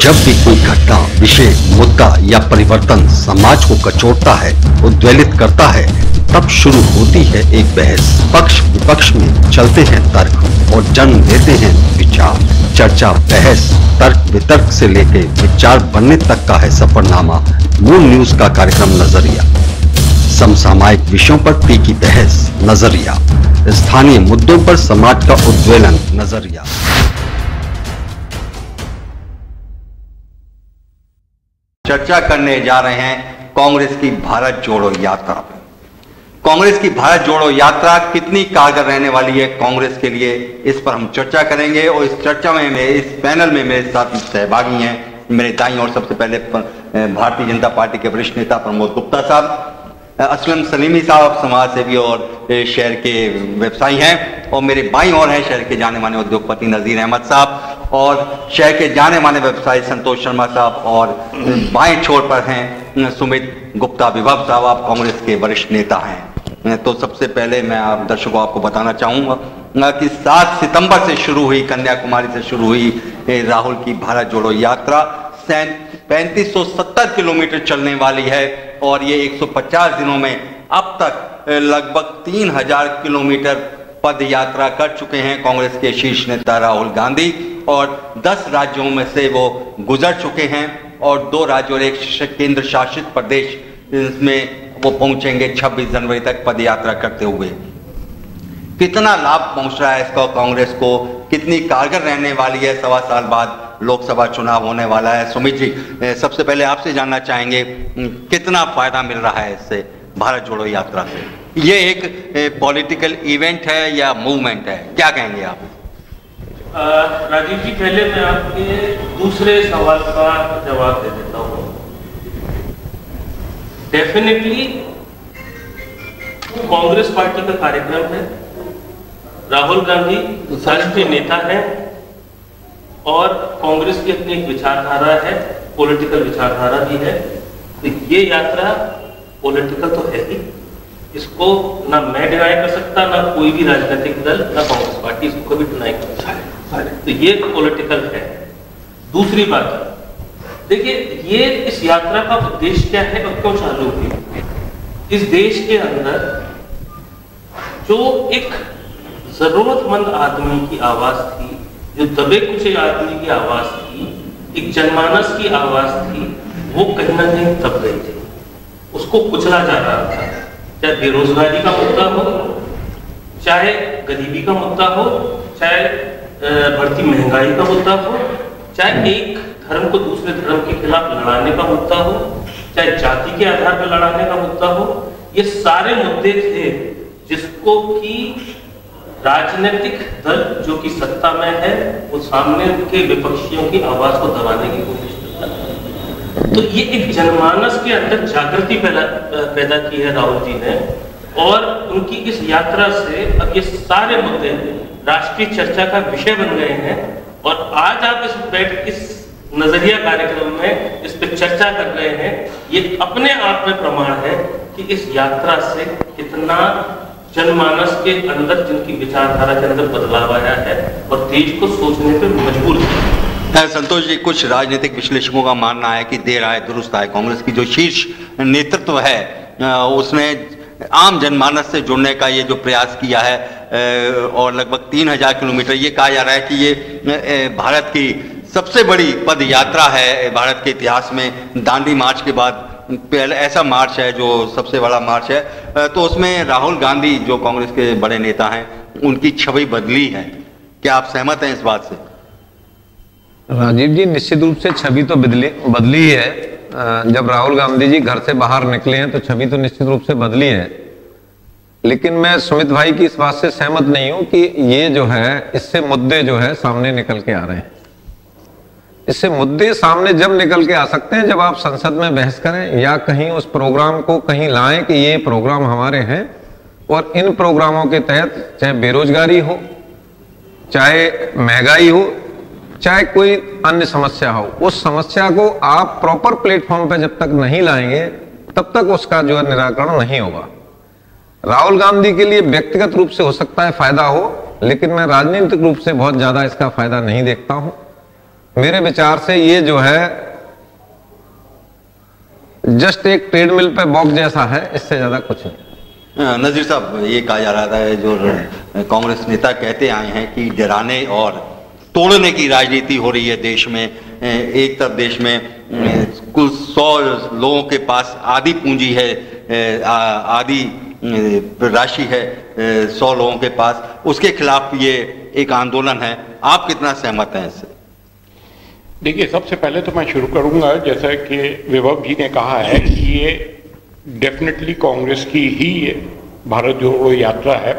जब भी कोई घटना, विषय, मुद्दा या परिवर्तन समाज को कचोटता है, उद्वेलित करता है, तब शुरू होती है एक बहस। पक्ष विपक्ष में चलते हैं तर्क और जन्म लेते हैं विचार। चर्चा, बहस, तर्क वितर्क से लेकर विचार बनने तक का है सफरनामा मूल न्यूज का कार्यक्रम नजरिया। समसामयिक विषयों पर तीखी बहस, नजरिया। स्थानीय मुद्दों पर समाज का उद्वेलन, नजरिया। चर्चा करने जा रहे हैं कांग्रेस की भारत जोड़ो यात्रा पे। कांग्रेस की भारत जोड़ो यात्रा कितनी कारगर रहने वाली है कांग्रेस के लिए, इस पर हम चर्चा करेंगे। और इस चर्चा में इस पैनल में मेरे साथ सहभागी हैं मेरे दाईं ओर सबसे पहले भारतीय जनता पार्टी के वरिष्ठ नेता प्रमोद गुप्ता साहब, असलम सलीमी साहब समाज सेवी और शहर के व्यवसायी हैं, और मेरे बाईं ओर हैं शहर के जाने माने उद्योगपति नजीर अहमद साहब और शहर के जाने माने व्यवसायी संतोष शर्मा साहब, और बाएं छोर पर हैं सुमित गुप्ता विभव साहब, आप कांग्रेस के वरिष्ठ नेता हैं। तो सबसे पहले मैं आप दर्शकों आपको बताना चाहूंगा कि 7 सितंबर से शुरू हुई, कन्याकुमारी से शुरू हुई राहुल की भारत जोड़ो यात्रा 3570 किलोमीटर चलने वाली है, और ये 150 दिनों में अब तक लगभग 3000 किलोमीटर पद यात्रा कर चुके हैं कांग्रेस के शीर्ष नेता राहुल गांधी, और 10 राज्यों में से वो गुजर चुके हैं, और 2 राज्यों और 1 केंद्र शासित प्रदेश में वो पहुंचेंगे 26 जनवरी तक पद यात्रा करते हुए। कितना लाभ पहुंच रहा है इसका कांग्रेस को, कितनी कारगर रहने वाली है, 1.25 साल बाद लोकसभा चुनाव होने वाला है। सुमित जी, सबसे पहले आपसे जानना चाहेंगे कितना फायदा मिल रहा है इससे, भारत जोड़ो यात्रा से? ये एक पॉलिटिकल इवेंट है या मूवमेंट है, क्या कहेंगे आप? राजीव जी, पहले मैं आपके दूसरे सवाल का जवाब दे देता हूँ। डेफिनेटली कांग्रेस पार्टी का कार्यक्रम है, राहुल गांधी राष्ट्रीय नेता है, और कांग्रेस की अपनी एक विचारधारा है, पॉलिटिकल विचारधारा भी है। तो ये यात्रा पॉलिटिकल तो है ही, इसको ना मैं डिनाई कर सकता, ना कोई भी राजनीतिक दल, ना कांग्रेस पार्टी इसको कभी डिनाई कर सकता है। तो ये पॉलिटिकल है। दूसरी बात, देखिए ये इस यात्रा का उद्देश्य क्या है और क्यों चालू हुई? इस देश के अंदर जो एक जरूरतमंद आदमी की आवाज थी, जो दबे कुचे आदमी की आवाज थी, एक जनमानस की आवाज थी, वो कहीं ना कहीं दब गई थी, उसको कुचला जा रहा था। चाहे बेरोजगारी का मुद्दा हो, चाहे गरीबी का मुद्दा हो, चाहे बढ़ती महंगाई का मुद्दा हो, चाहे एक धर्म को दूसरे धर्म के खिलाफ लड़ाने का मुद्दा हो, चाहे जाति के आधार पर लड़ाने का मुद्दा हो, ये सारे मुद्दे थे जिसको कि राजनीतिक दल जो कि सत्ता में है वो सामने के विपक्षियों की आवाज को दबाने की कोशिश करता है। तो ये एक जनमानस के अंदर जागृति पैदा की है राहुल जी ने, और उनकी इस यात्रा से अब ये सारे मुद्दे राष्ट्रीय चर्चा का विषय बन गए हैं। और आज आप इस नजरिया कार्यक्रम में इस पर चर्चा कर रहे हैं, ये अपने आप में प्रमाण है कि इस यात्रा से कितना जनमानस के अंदर, जिनकी विचारधारा के अंदर बदलाव आया है और देश को सोचने पर मजबूर किया। संतोष जी, कुछ राजनीतिक विश्लेषकों का मानना है कि देर आए दुरुस्त आए, कांग्रेस की जो शीर्ष नेतृत्व है उसने आम जनमानस से जुड़ने का ये जो प्रयास किया है, और लगभग 3000 किलोमीटर, ये कहा जा रहा है कि ये भारत की सबसे बड़ी पद यात्रा है भारत के इतिहास में। दांडी मार्च के बाद पहले ऐसा मार्च है जो सबसे बड़ा मार्च है। तो उसमें राहुल गांधी जो कांग्रेस के बड़े नेता हैं, उनकी छवि बदली है, क्या आप सहमत हैं इस बात से? राजीव जी, निश्चित रूप से छवि तो बदली ही है। जब राहुल गांधी जी घर से बाहर निकले हैं तो छवि तो निश्चित रूप से बदली है। लेकिन मैं सुमित भाई की इस बात से सहमत नहीं हूं कि ये जो है, इससे मुद्दे जो है सामने निकल के आ रहे हैं। इससे मुद्दे सामने जब निकल के आ सकते हैं जब आप संसद में बहस करें, या कहीं उस प्रोग्राम को कहीं लाएं कि ये प्रोग्राम हमारे हैं, और इन प्रोग्रामों के तहत चाहे बेरोजगारी हो, चाहे महंगाई हो, चाहे कोई अन्य समस्या हो, उस समस्या को आप प्रॉपर प्लेटफॉर्म पे जब तक नहीं लाएंगे तब तक उसका जो है निराकरण नहीं होगा। राहुल गांधी के लिए व्यक्तिगत रूप से हो सकता है फायदा हो, लेकिन मैं राजनीतिक रूप से बहुत ज्यादा इसका फायदा नहीं देखता हूं। मेरे विचार से ये जो है जस्ट एक ट्रेडमिल पे बॉक्स जैसा है, इससे ज्यादा कुछ नहीं। नजीर साहब, ये कहा जा रहा है, जो कांग्रेस नेता कहते आए हैं कि डराने और तोड़ने की राजनीति हो रही है देश में। एक तरफ देश में कुल 100 लोगों के पास आधी पूंजी है, आधी राशि है 100 लोगों के पास, उसके खिलाफ ये एक आंदोलन है। आप कितना सहमत हैं इससे? देखिए, सबसे पहले तो मैं शुरू करूंगा, जैसा कि विभव जी ने कहा है कि ये डेफिनेटली कांग्रेस की ही भारत जोड़ो यात्रा है,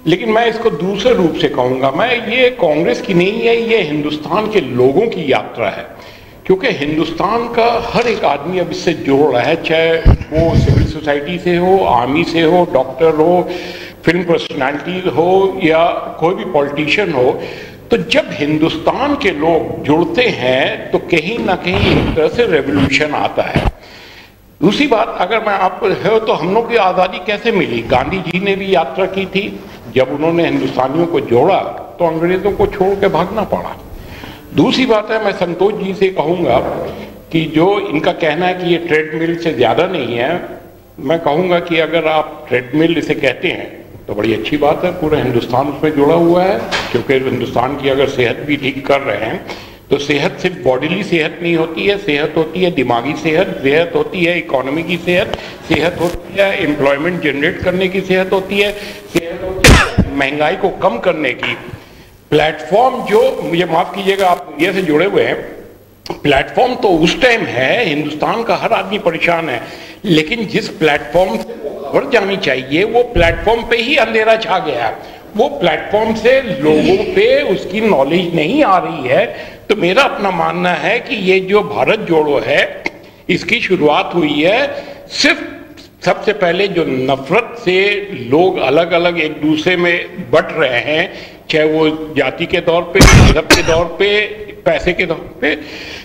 लेकिन मैं इसको दूसरे रूप से कहूंगा। मैं ये कांग्रेस की नहीं है, ये हिंदुस्तान के लोगों की यात्रा है, क्योंकि हिंदुस्तान का हर एक आदमी अब इससे जोड़ रहा है, चाहे वो सिविल सोसाइटी से हो, आर्मी से हो, डॉक्टर हो, फिल्म पर्सनालिटी हो या कोई भी पॉलिटिशियन हो। तो जब हिंदुस्तान के लोग जुड़ते हैं तो कहीं ना कहीं एक तरह से रेवोल्यूशन आता है। दूसरी बात, अगर मैं आपको है तो हम लोग की आज़ादी कैसे मिली? गांधी जी ने भी यात्रा की थी, जब उन्होंने हिंदुस्तानियों को जोड़ा तो अंग्रेजों को छोड़ के भागना पड़ा। दूसरी बात है, मैं संतोष जी से कहूँगा कि जो इनका कहना है कि ये ट्रेडमिल से ज़्यादा नहीं है, मैं कहूँगा कि अगर आप ट्रेडमिल इसे कहते हैं तो बड़ी अच्छी बात है, पूरा हिंदुस्तान उसमें जुड़ा हुआ है, क्योंकि हिंदुस्तान की अगर सेहत भी ठीक कर रहे हैं तो सेहत सिर्फ बॉडीली सेहत नहीं होती है, सेहत होती है दिमागी सेहत, सेहत होती है इकोनॉमी की सेहत, सेहत होती है एम्प्लॉयमेंट जनरेट करने की सेहत होती है, सेहत होती है महंगाई को कम करने की। प्लेटफॉर्म जो, मुझे माफ कीजिएगा आप मीडिया से जुड़े हुए हैं, प्लेटफॉर्म तो उस टाइम है, हिंदुस्तान का हर आदमी परेशान है, लेकिन जिस प्लेटफॉर्म से खबर जानी चाहिए वो प्लेटफॉर्म पे ही अंधेरा छा गया है, वो प्लेटफॉर्म से लोगों पे उसकी नॉलेज नहीं आ रही है। तो मेरा अपना मानना है कि ये जो भारत जोड़ो है, इसकी शुरुआत हुई है सिर्फ सबसे पहले जो नफरत से लोग अलग अलग एक दूसरे में बट रहे हैं, चाहे वो जाति के तौर पे, मजहब के तौर पे, पैसे के तौर पे।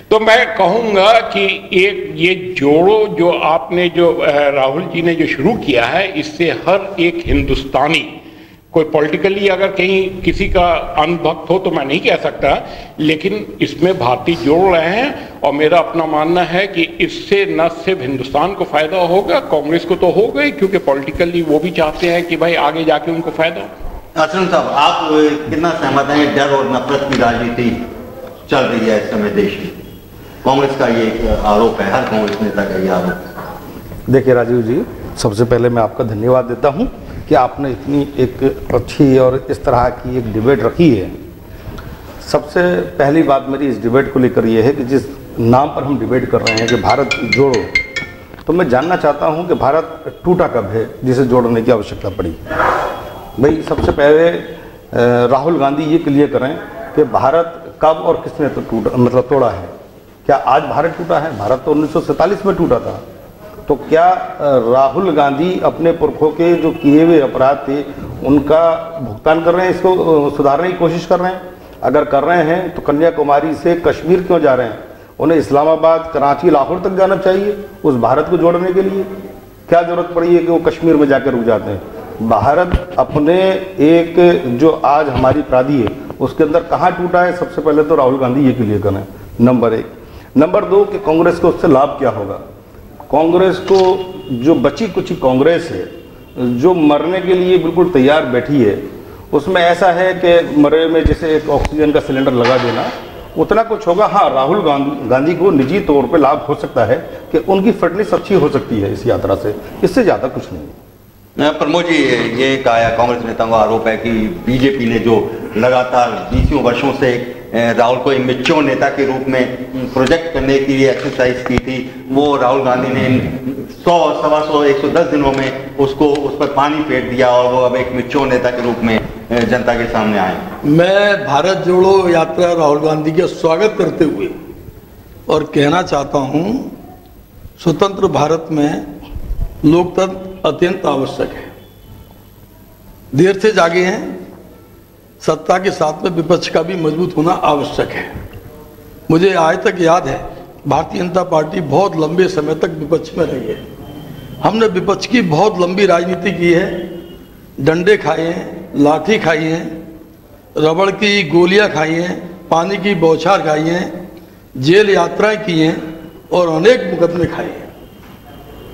तो मैं कहूँगा कि एक ये जोड़ो जो आपने जो राहुल जी ने जो शुरू किया है, इससे हर एक हिंदुस्तानी, कोई पॉलिटिकली अगर कहीं किसी का अनभक्त हो तो मैं नहीं कह सकता, लेकिन इसमें भारतीय जोड़ रहे हैं। और मेरा अपना मानना है कि इससे न सिर्फ हिंदुस्तान को फायदा होगा, कांग्रेस को तो होगा ही, क्योंकि पॉलिटिकली वो भी चाहते हैं कि भाई आगे जाके उनको फायदा हो। असलम साहब, आप कितना सहमत हैं? डर और नफरत की राजनीति चल रही है इस समय देश में, कांग्रेस का ये आरोप है, हर कांग्रेस नेता का ये आरोप है। देखिए राजीव जी, सबसे पहले मैं आपका धन्यवाद देता हूं कि आपने इतनी एक अच्छी और इस तरह की एक डिबेट रखी है। सबसे पहली बात मेरी इस डिबेट को लेकर ये है कि जिस नाम पर हम डिबेट कर रहे हैं कि भारत जोड़ो, तो मैं जानना चाहता हूं कि भारत टूटा कब है जिसे जोड़ने की आवश्यकता पड़ी। भाई सबसे पहले राहुल गांधी ये क्लियर करें कि भारत कब और किसने तो टूटा, मतलब तोड़ा है। क्या आज भारत टूटा है? भारत तो 1947 में टूटा था। तो क्या राहुल गांधी अपने पुरखों के जो किए हुए अपराध थे उनका भुगतान कर रहे हैं, इसको सुधारने की कोशिश कर रहे हैं? अगर कर रहे हैं तो कन्याकुमारी से कश्मीर क्यों जा रहे हैं? उन्हें इस्लामाबाद, कराची, लाहौर तक जाना चाहिए उस भारत को जोड़ने के लिए। क्या जरूरत पड़ी है कि वो कश्मीर में जाकर रुक जाते हैं? भारत अपने एक जो आज हमारी प्रांति है उसके अंदर कहाँ टूटा है? सबसे पहले तो राहुल गांधी ये क्लियर करें, नंबर 1। नंबर 2 कि कांग्रेस को उससे लाभ क्या होगा? कांग्रेस को जो बची कुची कांग्रेस है, जो मरने के लिए बिल्कुल तैयार बैठी है, उसमें ऐसा है कि मरे में जैसे एक ऑक्सीजन का सिलेंडर लगा देना, उतना कुछ होगा। हाँ, राहुल गांधी को निजी तौर पे लाभ हो सकता है कि उनकी फिटनेस अच्छी हो सकती है इस यात्रा से, इससे ज़्यादा कुछ नहीं। प्रमोद जी, ये कहा कांग्रेस नेताओं का आरोप है कि बीजेपी ने जो लगातार 20 वर्षों से राहुल को इमेच्योर नेता के रूप में प्रोजेक्ट करने की एक्सरसाइज की थी, वो राहुल गांधी ने 100, 125, 110 दिनों में उसको उस पर पानी फेर दिया और वो अब एक मेच्योर नेता के रूप में जनता के सामने आए। मैं भारत जोड़ो यात्रा राहुल गांधी का स्वागत करते हुए और कहना चाहता हूं, स्वतंत्र भारत में लोकतंत्र अत्यंत आवश्यक है। देर से जागे हैं, सत्ता के साथ में विपक्ष का भी मजबूत होना आवश्यक है। मुझे आज तक याद है, भारतीय जनता पार्टी बहुत लंबे समय तक विपक्ष में रही है। हमने विपक्ष की बहुत लंबी राजनीति की है, डंडे खाए हैं, लाठी खाई है, रबड़ की गोलियां खाई हैं, पानी की बौछार खाई है, जेल यात्राएं की हैं और अनेक मुकदमे खाए हैं।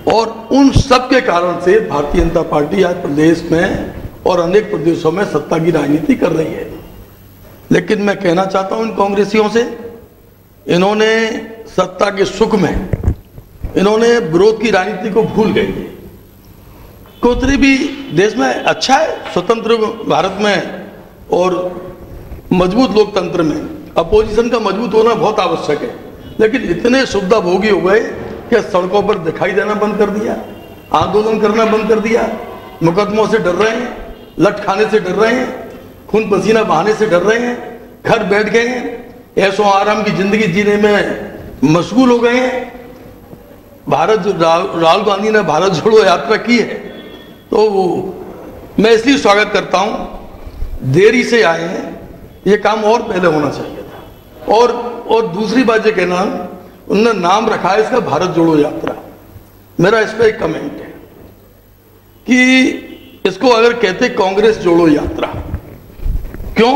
और उन सब के कारण से भारतीय जनता पार्टी आज प्रदेश में और अनेक प्रदेशों में सत्ता की राजनीति कर रही है। लेकिन मैं कहना चाहता हूं इन कांग्रेसियों से, इन्होंने सत्ता के सुख में इन्होंने विरोध की राजनीति को भूल गई है। कोतरी भी देश में अच्छा है, स्वतंत्र भारत में और मजबूत लोकतंत्र में अपोजिशन का मजबूत होना बहुत आवश्यक है। लेकिन इतने सुविधा भोगी हो गए कि सड़कों पर दिखाई देना बंद कर दिया, आंदोलन करना बंद कर दिया, मुकदमों से डर रहे हैं, लठ खाने से डर रहे हैं, खून पसीना बहाने से डर रहे हैं, घर बैठ गए हैं, ऐशो आराम की जिंदगी जीने में मशगूल हो गए हैं। राहुल गांधी ने भारत जोड़ो यात्रा की है, तो वो मैं इसलिए स्वागत करता हूं। देरी से आए हैं, ये काम और पहले होना चाहिए था। और दूसरी बात ये कहना, उन्होंने नाम रखा है इसका भारत जोड़ो यात्रा। मेरा इस पर एक कमेंट है कि इसको अगर कहते कांग्रेस जोड़ो यात्रा, क्यों?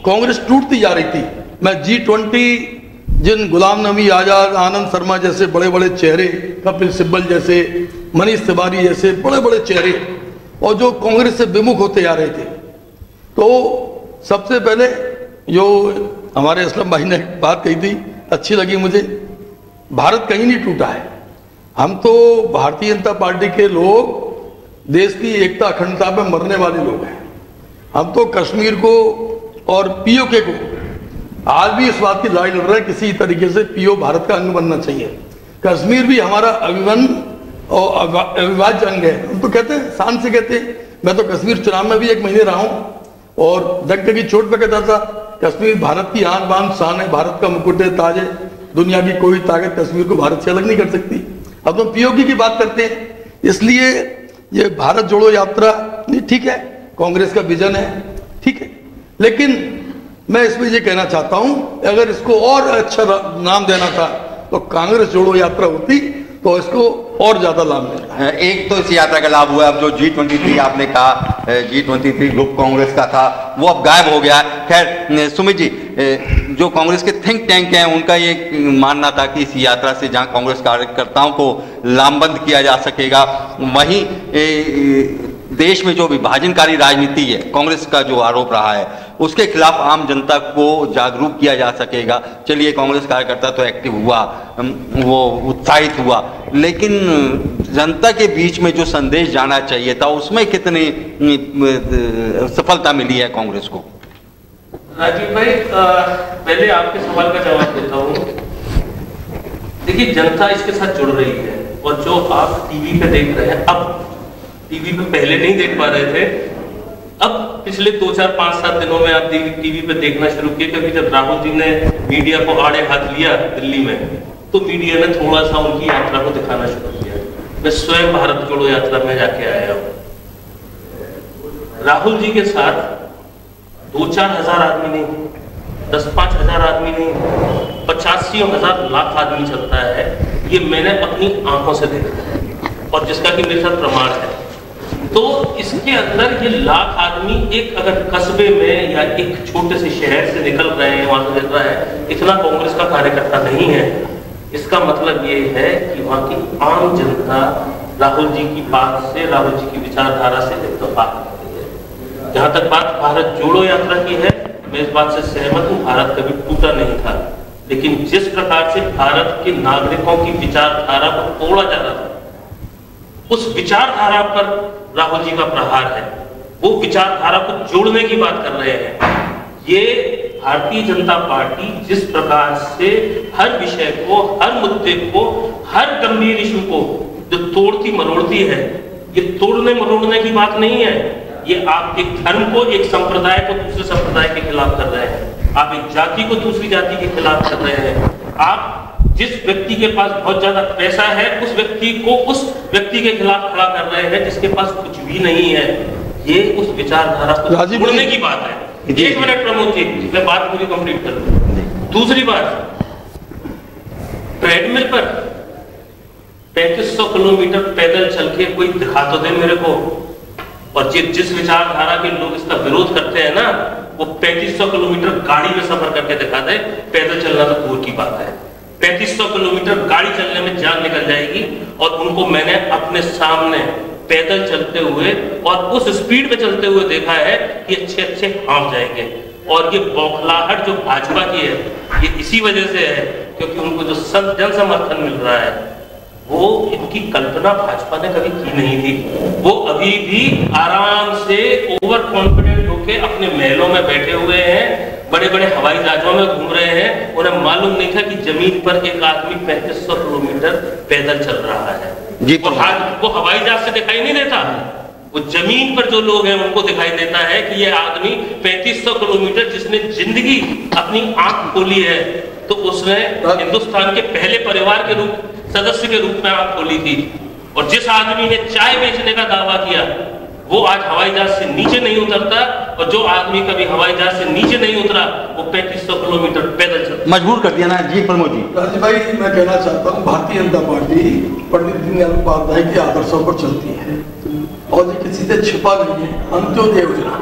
कांग्रेस टूटती जा रही थी। मैं G20 जिन गुलाम नबी आजाद, आनंद शर्मा जैसे बड़े बड़े चेहरे, कपिल सिब्बल जैसे, मनीष तिवारी जैसे बड़े बड़े चेहरे, और जो कांग्रेस से विमुख होते जा रहे थे, तो सबसे पहले जो हमारे असलम भाई ने बात कही थी, अच्छी लगी मुझे। भारत कहीं नहीं टूटा है। हम तो भारतीय जनता पार्टी के लोग देश की एकता अखंडता पे मरने वाले लोग हैं। हम तो कश्मीर को और पीओके को आज भी इस बात की लड़ाई लड़ रहे हैं, किसी तरीके से पीओ भारत का अंग बनना चाहिए। कश्मीर भी हमारा अभिन्न और अविभाज्य अंग है। हम तो कहते हैं, शान से कहते हैं। मैं तो कश्मीर चुनाव में भी 1 महीने रहा हूं और डंके की चोट पे कहता था कश्मीर भारत की आन बान शान है, भारत का मुकुट है, ताज है, दुनिया की कोई ताकत कश्मीर को भारत से अलग नहीं कर सकती। अब तो पीओके की बात करते हैं। इसलिए ये भारत जोड़ो यात्रा नहीं, ठीक है, कांग्रेस का विजन है, ठीक है, लेकिन मैं इसमें ये कहना चाहता हूं, अगर इसको और अच्छा नाम देना था तो कांग्रेस जोड़ो यात्रा होती तो इसको और ज्यादा लाभ मिलता है। एक तो इस यात्रा का लाभ हुआ, अब जो G23 आपने कहा, G23 ग्रुप कांग्रेस का था, वो अब गायब हो गया। खैर सुमित जी, जो कांग्रेस के थिंक टैंक हैं उनका ये मानना था कि इस यात्रा से जहां कांग्रेस कार्यकर्ताओं को लामबंद किया जा सकेगा, वहीं देश में जो विभाजनकारी राजनीति है, कांग्रेस का जो आरोप रहा है, उसके खिलाफ आम जनता को जागरूक किया जा सकेगा। चलिए, कांग्रेस कार्यकर्ता तो एक्टिव हुआ, वो उत्साहित हुआ, लेकिन जनता के बीच में जो संदेश जाना चाहिए था, उसमें कितनी सफलता मिली है कांग्रेस को? राजीव भाई, पहले आपके सवाल का जवाब देता हूँ। देखिए, जनता इसके साथ जुड़ रही है, और जो आप टीवी पे देख रहे हैं, अब टीवी पे पहले नहीं देख पा रहे थे, अब पिछले 2, 4, 5, 7 दिनों में आप टीवी पे देखना शुरू किए, क्योंकि जब राहुल जी ने मीडिया को आड़े हाथ लिया दिल्ली में, तो मीडिया ने थोड़ा सा उनकी यात्रा को दिखाना शुरू किया। मैं स्वयं भारत जोड़ो यात्रा में जाके आया हूँ। राहुल जी के साथ 2-4 हजार आदमी नहीं, 10-5 हजार आदमी नहीं, 85,000 लाख आदमी चलता है। ये मैंने अपनी आंखों से देखा है, और जिसका कि मेरे साथ प्रमाण है। तो इसके अंदर ये लाख आदमी एक अगर कस्बे में या एक छोटे से शहर से निकल रहे हैं, वहां से निकल रहा है, इतना कांग्रेस का कार्यकर्ता नहीं है। इसका मतलब ये है कि वहां की आम जनता राहुल जी की बात से, राहुल जी की विचारधारा से इत्तेफाक करती है। जहां तक बात भारत जोड़ो यात्रा की है, मैं इस बात से सहमत हूं, भारत कभी टूटा नहीं था, लेकिन जिस प्रकार से भारत के नागरिकों की विचारधारा को तोड़ा जा रहा था, उस विचारधारा पर राहुल जी का प्रहार है। वो विचारधारा को जोड़ने की बात कर रहे हैं। ये भारतीय जनता पार्टी जिस प्रकार से हर विषय को, हर मुद्दे को, हर गंभीर इशू को जो तोड़ती मरोड़ती है, ये तोड़ने मरोड़ने की बात नहीं है। ये आप एक धर्म को, एक संप्रदाय को दूसरे संप्रदाय के खिलाफ कर रहे हैं, आप एक जाति को दूसरी जाति के खिलाफ कर रहे हैं। आप जिस व्यक्ति के पास बहुत ज्यादा पैसा है, उस व्यक्ति को उस व्यक्ति के खिलाफ खड़ा कर रहे हैं जिसके पास कुछ भी नहीं है। ये उस विचारधारा को तोड़ने की बात है। 1 मिनट प्रमोद जी, मैं बात पूरी कंप्लीट कर लूं। दूसरी बात, ट्रेडमिल पर 3500 किलोमीटर पैदल चल के कोई दिखा तो दे मेरे को। और जिस विचारधारा के लोग इसका विरोध करते हैं ना, वो 3500 किलोमीटर गाड़ी में सफर करके दिखा दे, पैदल चलना तो दूर की बात है। 3500 किलोमीटर गाड़ी चलने में जान निकल जाएगी, और उनको मैंने अपने सामने पैदल चलते हुए और उस स्पीड पे चलते हुए देखा है कि अच्छे अच्छे हाँफ जाएंगे। और ये बौखलाहट जो भाजपा की है, ये इसी वजह से है क्योंकि उनको जो जन समर्थन मिल रहा है वो इनकी कल्पना भाजपा ने कभी की नहीं थी। वो अभी भी आराम से ओवर कॉन्फिडेंट होके अपने महलों में बैठे हुए हैं, बड़े बड़े हवाई जहाजों में घूम रहे हैं। उन्हें मालूम नहीं था कि जमीन पर एक आदमी 3500 किलोमीटर पैदल चल रहा है। वो हवाई जहाज से दिखाई नहीं देता, वो जमीन पर जो लोग हैं उनको दिखाई देता है कि ये आदमी 3500 किलोमीटर, जिसने जिंदगी अपनी आंख खोली है, तो उसने हिंदुस्तान के पहले परिवार के सदस्य के रूप में आंख खोली थी। और जिस आदमी ने चाय बेचने का दावा किया वो आज हवाई जहाज से नीचे नहीं उतरता, और जो आदमी कभी हवाई जहाज से नीचे नहीं उतरा वो 3500 किलोमीटर पैदल चलता। मजबूर कर दिया ना जी प्रमोद जी। राजीव भाई, मैं कहना चाहता हूँ भारतीय जनता पार्टी पंडित दीनदयाल उपाध्याय के आदर्शों पर चलती है, और ये किसी से छिपा नहीं है। अंत्योदय योजना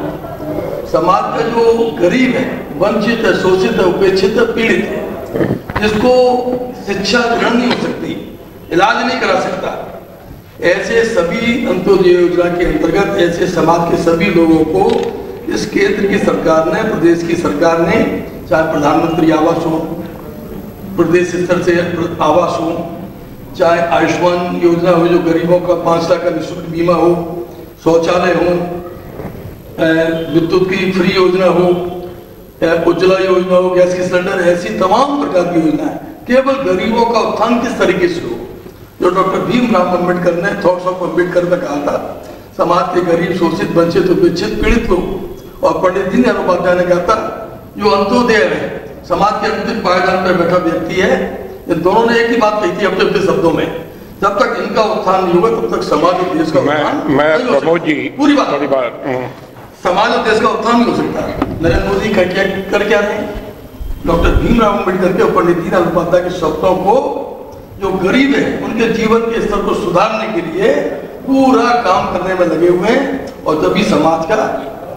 समाज का जो गरीब है, वंचित है, शोषित है, उपेक्षित है, पीड़ित है, जिसको शिक्षा ग्रहण नहीं हो सकती, इलाज नहीं करा सकता, ऐसे सभी अंत्योदय योजना के अंतर्गत ऐसे समाज के सभी लोगों को इस केंद्र की सरकार ने, प्रदेश की सरकार ने, चाहे प्रधानमंत्री आवास हो, प्रदेश स्तर से आवास हो, चाहे आयुष्मान योजना हो जो गरीबों का 5 लाख का निःशुल्क बीमा हो, शौचालय हो, विद्युत की फ्री योजना हो, उज्ज्वला योजना हो, गैस की सिलेंडर, ऐसी तमाम प्रकार की योजना है। केवल गरीबों का उत्थान किस तरीके से हो, जो डॉक्टर भीमराव अम्बेडकर ने थॉट्स ऑफ अम्बेडकर में कहा था, समाज के गरीब, शोषित, वंचित, उपेक्षित, पीड़ित लोग, और पंडित दीनदयाल उपाध्याय ने कहा था जो अंत्योदय है, समाज के अंतिम पायदान पर बैठा व्यक्ति है। इन दोनों ने एक ही बात कही थी अपने अपने शब्दों में, जब तक इनका उत्थान नहीं होगा तब तक समाज और देश का उत्थान नहीं हो सकता। पूरी बात समाज और देश का उत्थान नहीं हो सकता। नरेंद्र मोदी कर क्या रहे हैं? डॉक्टर भीमराव अम्बेडकर के और पंडित दीनदयाल उपाध्याय के शब्दों को, जो गरीब है उनके जीवन के स्तर को सुधारने के लिए पूरा काम करने में लगे हुए हैं, और तभी समाज का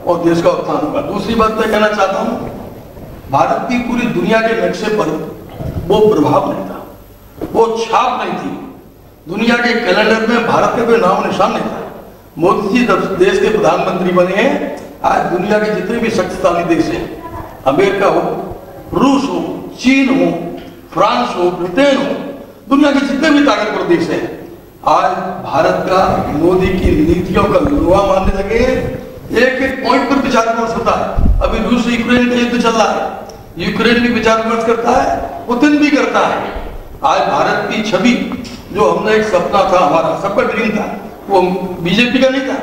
और देश का उत्थान होगा। दूसरी बात मैं कहना चाहता हूँ, भारत की पूरी दुनिया के नक्शे पर वो प्रभाव नहीं था, वो छाप नहीं थी, दुनिया के कैलेंडर में भारत का कोई नाम निशान नहीं था। मोदी जी जब देश के प्रधानमंत्री बने हैं, आज दुनिया के जितने भी शक्तिशाली देश हैं, अमेरिका हो, रूस हो, चीन हो, फ्रांस हो, ब्रिटेन हो, दुनिया के जितने भी ताकतवर देश हैं, आज भारत का, मोदी की नीतियों का लुआ मानने लगे हैं। एक एक पॉइंट पर विचार विमर्श होता है। अभी रूस यूक्रेन का युद्ध चल रहा है, यूक्रेन भी विचार विमर्श करता है, पुतिन भी करता है। आज भारत की छवि, जो हमने एक सपना था, हमारा सबका ड्रीम था, वो बीजेपी का नहीं था,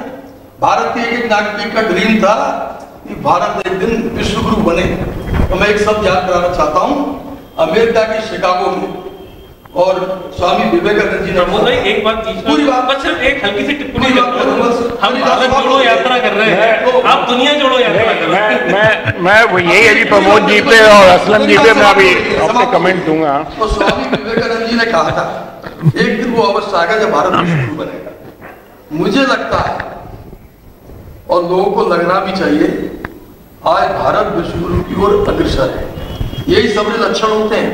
भारत के एक नागरिक का ड्रीम था कि भारत एक दिन विश्व गुरु बने। तो मैं एक शब्द याद कराना चाहता हूँ, अमेरिका के शिकागो में और स्वामी विवेकानंद जी ने एक बात पूरी बात, सिर्फ एक हल्की सी टिप्पणी करता हूं। हम भारत जोड़ो यात्रा कर रहे हैं, आप दुनिया जोड़ो यात्रा कर रहे हैं। मैं वो यही अभी प्रमोद जी पे और असलम जी पे मैं अभी अपने कमेंट दूंगा। तो स्वामी विवेकानंद जी ने कहा था एक दिन वो अवस्था आएगा जब भारत विश्व गुरु बनेगा। मुझे लगता है, और लोगों को लगना भी चाहिए, आज भारत विश्व गुरु की ओर अग्रसर है। यही सब लक्षण होते हैं,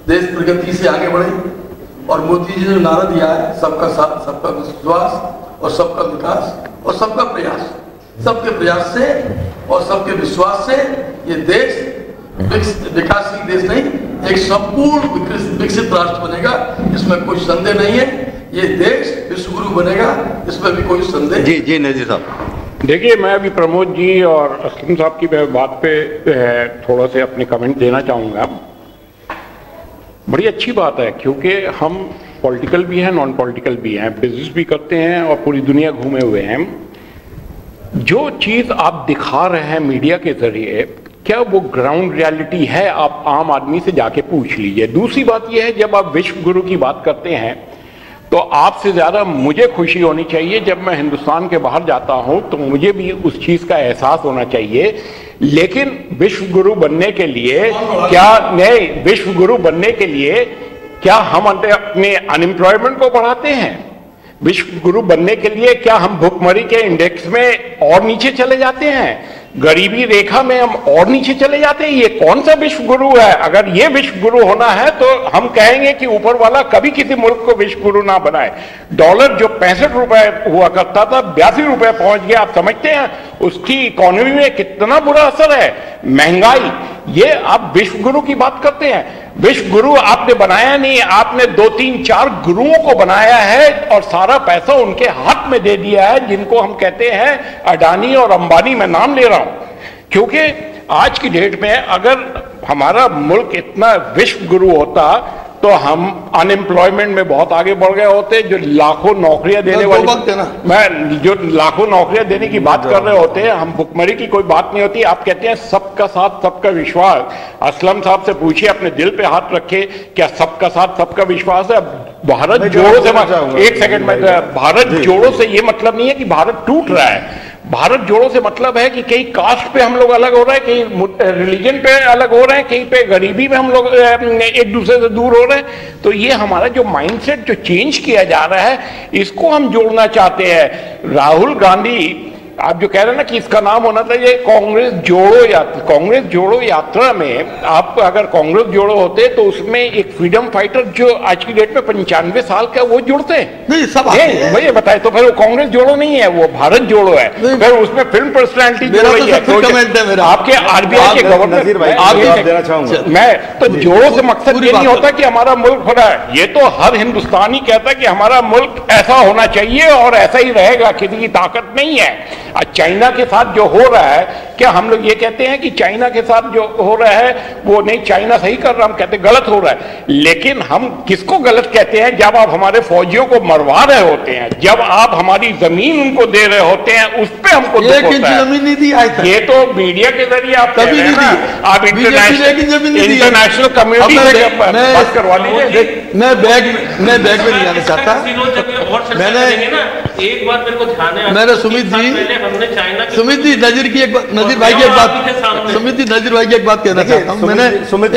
देश प्रगति से आगे बढ़े। और मोदी जी ने नारा दिया है, सबका साथ, सबका विश्वास और सबका विकास और सबका प्रयास। सबके प्रयास से और सबके विश्वास से ये देश विकासशील देश नहीं, एक संपूर्ण विकसित राष्ट्र बनेगा, इसमें कोई संदेह नहीं है। ये देश विश्व गुरु बनेगा, इसमें भी कोई संदेह। जी जी नजीर साहब, देखिए, मैं अभी प्रमोद जी और असलम साहब की बात पे थोड़ा से अपने कमेंट देना चाहूँगा। बड़ी अच्छी बात है, क्योंकि हम पॉलिटिकल भी हैं, नॉन पॉलिटिकल भी हैं, बिजनेस भी करते हैं और पूरी दुनिया घूमे हुए हैं। जो चीज़ आप दिखा रहे हैं मीडिया के जरिए, क्या वो ग्राउंड रियलिटी है? आप आम आदमी से जाके पूछ लीजिए। दूसरी बात यह है, जब आप विश्व गुरु की बात करते हैं तो आपसे ज़्यादा मुझे खुशी होनी चाहिए जब मैं हिंदुस्तान के बाहर जाता हूं, तो मुझे भी उस चीज़ का एहसास होना चाहिए। लेकिन विश्व गुरु बनने के लिए विश्व गुरु बनने के लिए क्या हम अपने अनएम्प्लॉयमेंट को बढ़ाते हैं? विश्व गुरु बनने के लिए क्या हम भुखमरी के इंडेक्स में और नीचे चले जाते हैं? गरीबी रेखा में हम और नीचे चले जाते हैं। ये कौन सा विश्व गुरु है? अगर ये विश्व गुरु होना है तो हम कहेंगे कि ऊपर वाला कभी किसी मुल्क को विश्व गुरु ना बनाए। डॉलर जो 65 रुपए हुआ करता था 82 रुपए पहुंच गया। आप समझते हैं उसकी इकोनॉमी में कितना बुरा असर है? महंगाई। ये आप विश्व गुरु की बात करते हैं। विश्व गुरु आपने बनाया नहीं, आपने 2, 3, 4 गुरुओं को बनाया है और सारा पैसा उनके हाथ में दे दिया है, जिनको हम कहते हैं अडानी और अंबानी। मैं नाम ले रहा हूं क्योंकि आज की डेट में अगर हमारा मुल्क इतना विश्व गुरु होता तो हम अनएम्प्लॉयमेंट में बहुत आगे बढ़ गए होते। जो लाखों नौकरियां देने वाली, मैं जो लाखों नौकरियां देने की बात कर रहे होते हैं, हम भुखमरी की कोई बात नहीं होती। आप कहते हैं सबका साथ सबका विश्वास। असलम साहब से पूछिए, अपने दिल पे हाथ रखे, क्या सबका साथ सबका विश्वास है? भारत जोड़ो से, एक सेकंड में, भारत जोड़ो से ये मतलब नहीं है कि भारत टूट रहा है। भारत जोड़ो से मतलब है कि कहीं कास्ट पे हम लोग अलग हो रहे हैं, कहीं रिलीजन पे अलग हो रहे हैं, कहीं पे गरीबी में हम लोग एक दूसरे से दूर हो रहे हैं। तो ये हमारा जो माइंडसेट जो चेंज किया जा रहा है, इसको हम जोड़ना चाहते हैं। राहुल गांधी, आप जो कह रहे हैं ना कि इसका नाम होना चाहिए कांग्रेस जोड़ो यात्रा। कांग्रेस जोड़ो यात्रा में आप अगर कांग्रेस जोड़ो होते तो उसमें एक फ्रीडम फाइटर जो आज की डेट में 95 साल का वो जुड़ते हैं। नहीं, सब मुझे बताए तो फिर वो कांग्रेस जोड़ो नहीं है, वो भारत जोड़ो है। फिर उसमें फिल्म पर्सनैलिटी जोड़ रही है। आपके आरबीआई के गवर्नर, मैं तो जोड़ो से मकसद ये नहीं होता कि हमारा मुल्क हो रहा है। ये तो हर हिंदुस्तानी कहता है कि हमारा मुल्क ऐसा होना चाहिए और ऐसा ही रहेगा, किसी की ताकत नहीं है। चाइना के साथ जो हो रहा है, क्या हम लोग ये कहते हैं कि चाइना के साथ जो हो रहा है वो नहीं, चाइना सही कर रहा, हम कहते गलत हो रहा है। लेकिन हम किसको गलत कहते हैं? जब आप हमारे फौजियों को मरवा रहे होते हैं, जब आप हमारी जमीन उनको दे रहे होते हैं, उस पर हमको दुख होता है। जमीन नहीं दी आज तक। ये तो मीडिया के जरिए आप कभी नहीं दी। आप इंटरनेशनल कम्युनिटी से बात करवा लीजिए। मैं बैग में नहीं जाना चाहता। मैंने एक बात मेरे को ध्यान है, मैंने सुमित जी नजीर की एक बात, नजीर भाई की एक बात, सुमित जी नजीर भाई की एक बात कहना चाहता हूँ। मैंने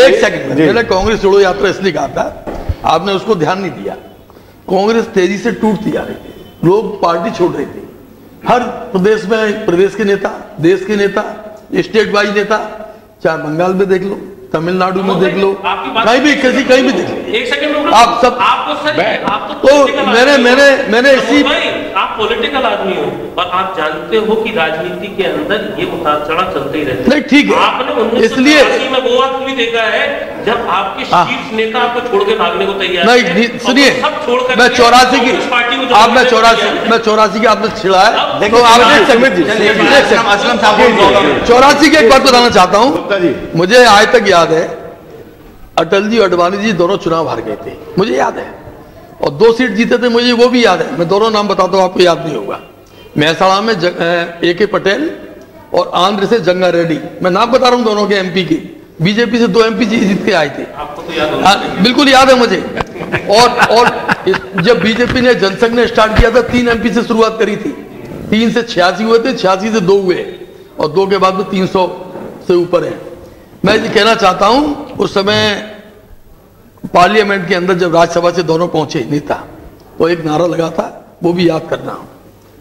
एक सेकंड, मैंने कांग्रेस जोड़ो यात्रा इसलिए कहा था, आपने उसको ध्यान नहीं दिया। कांग्रेस तेजी से टूटती जा रही थी, लोग पार्टी छोड़ रहे थे। हर प्रदेश में प्रदेश के नेता, देश के नेता, स्टेट वाइज नेता, चाहे बंगाल में देख लो, तमिलनाडु में देख लो, कहीं भी कहीं भी देख लो, एक सेकंड आप सब तो मैंने इसी, आप पॉलिटिकल आदमी हो और आप जानते हो कि राजनीति के अंदर ये उतार चढ़ाव चलते ही रहते हैं। नहीं, ठीक है, आपने इसलिए में वो वक्त भी देखा है जब आपके शीर्ष नेता आपको छोड़ के भागने को तैयार नहीं। सुनिए, मैं 84 की, आप मैं 84 की आपने छिड़ा है तो आपने 84 की एक बात बताना चाहता हूँ। मुझे आज तक याद है अटल जी और अडवाणी जी दोनों चुनाव हार गए थे, मुझे याद है, और 2 सीट जीते थे, मुझे वो भी याद है। मैं दोनों नाम बताता हूँ, आपको याद नहीं होगा। महसाणा में AK पटेल और आंध्र से जंगा रेड्डी, मैं नाम बता रहा हूँ दोनों के MP के। बीजेपी से 2 MP जीत के आए थे, आपको तो याद होगा। बिल्कुल याद है मुझे। और जब बीजेपी ने जनसंघ ने स्टार्ट किया था 3 MP से शुरुआत करी थी, 3 से 86 हुए थे, 86 से 2 हुए और 2 के बाद में 300 से ऊपर है। मैं ये कहना चाहता हूं, उस समय पार्लियामेंट के अंदर जब राज्यसभा से दोनों पहुंचे नेता, तो एक नारा लगा था, वो भी याद करना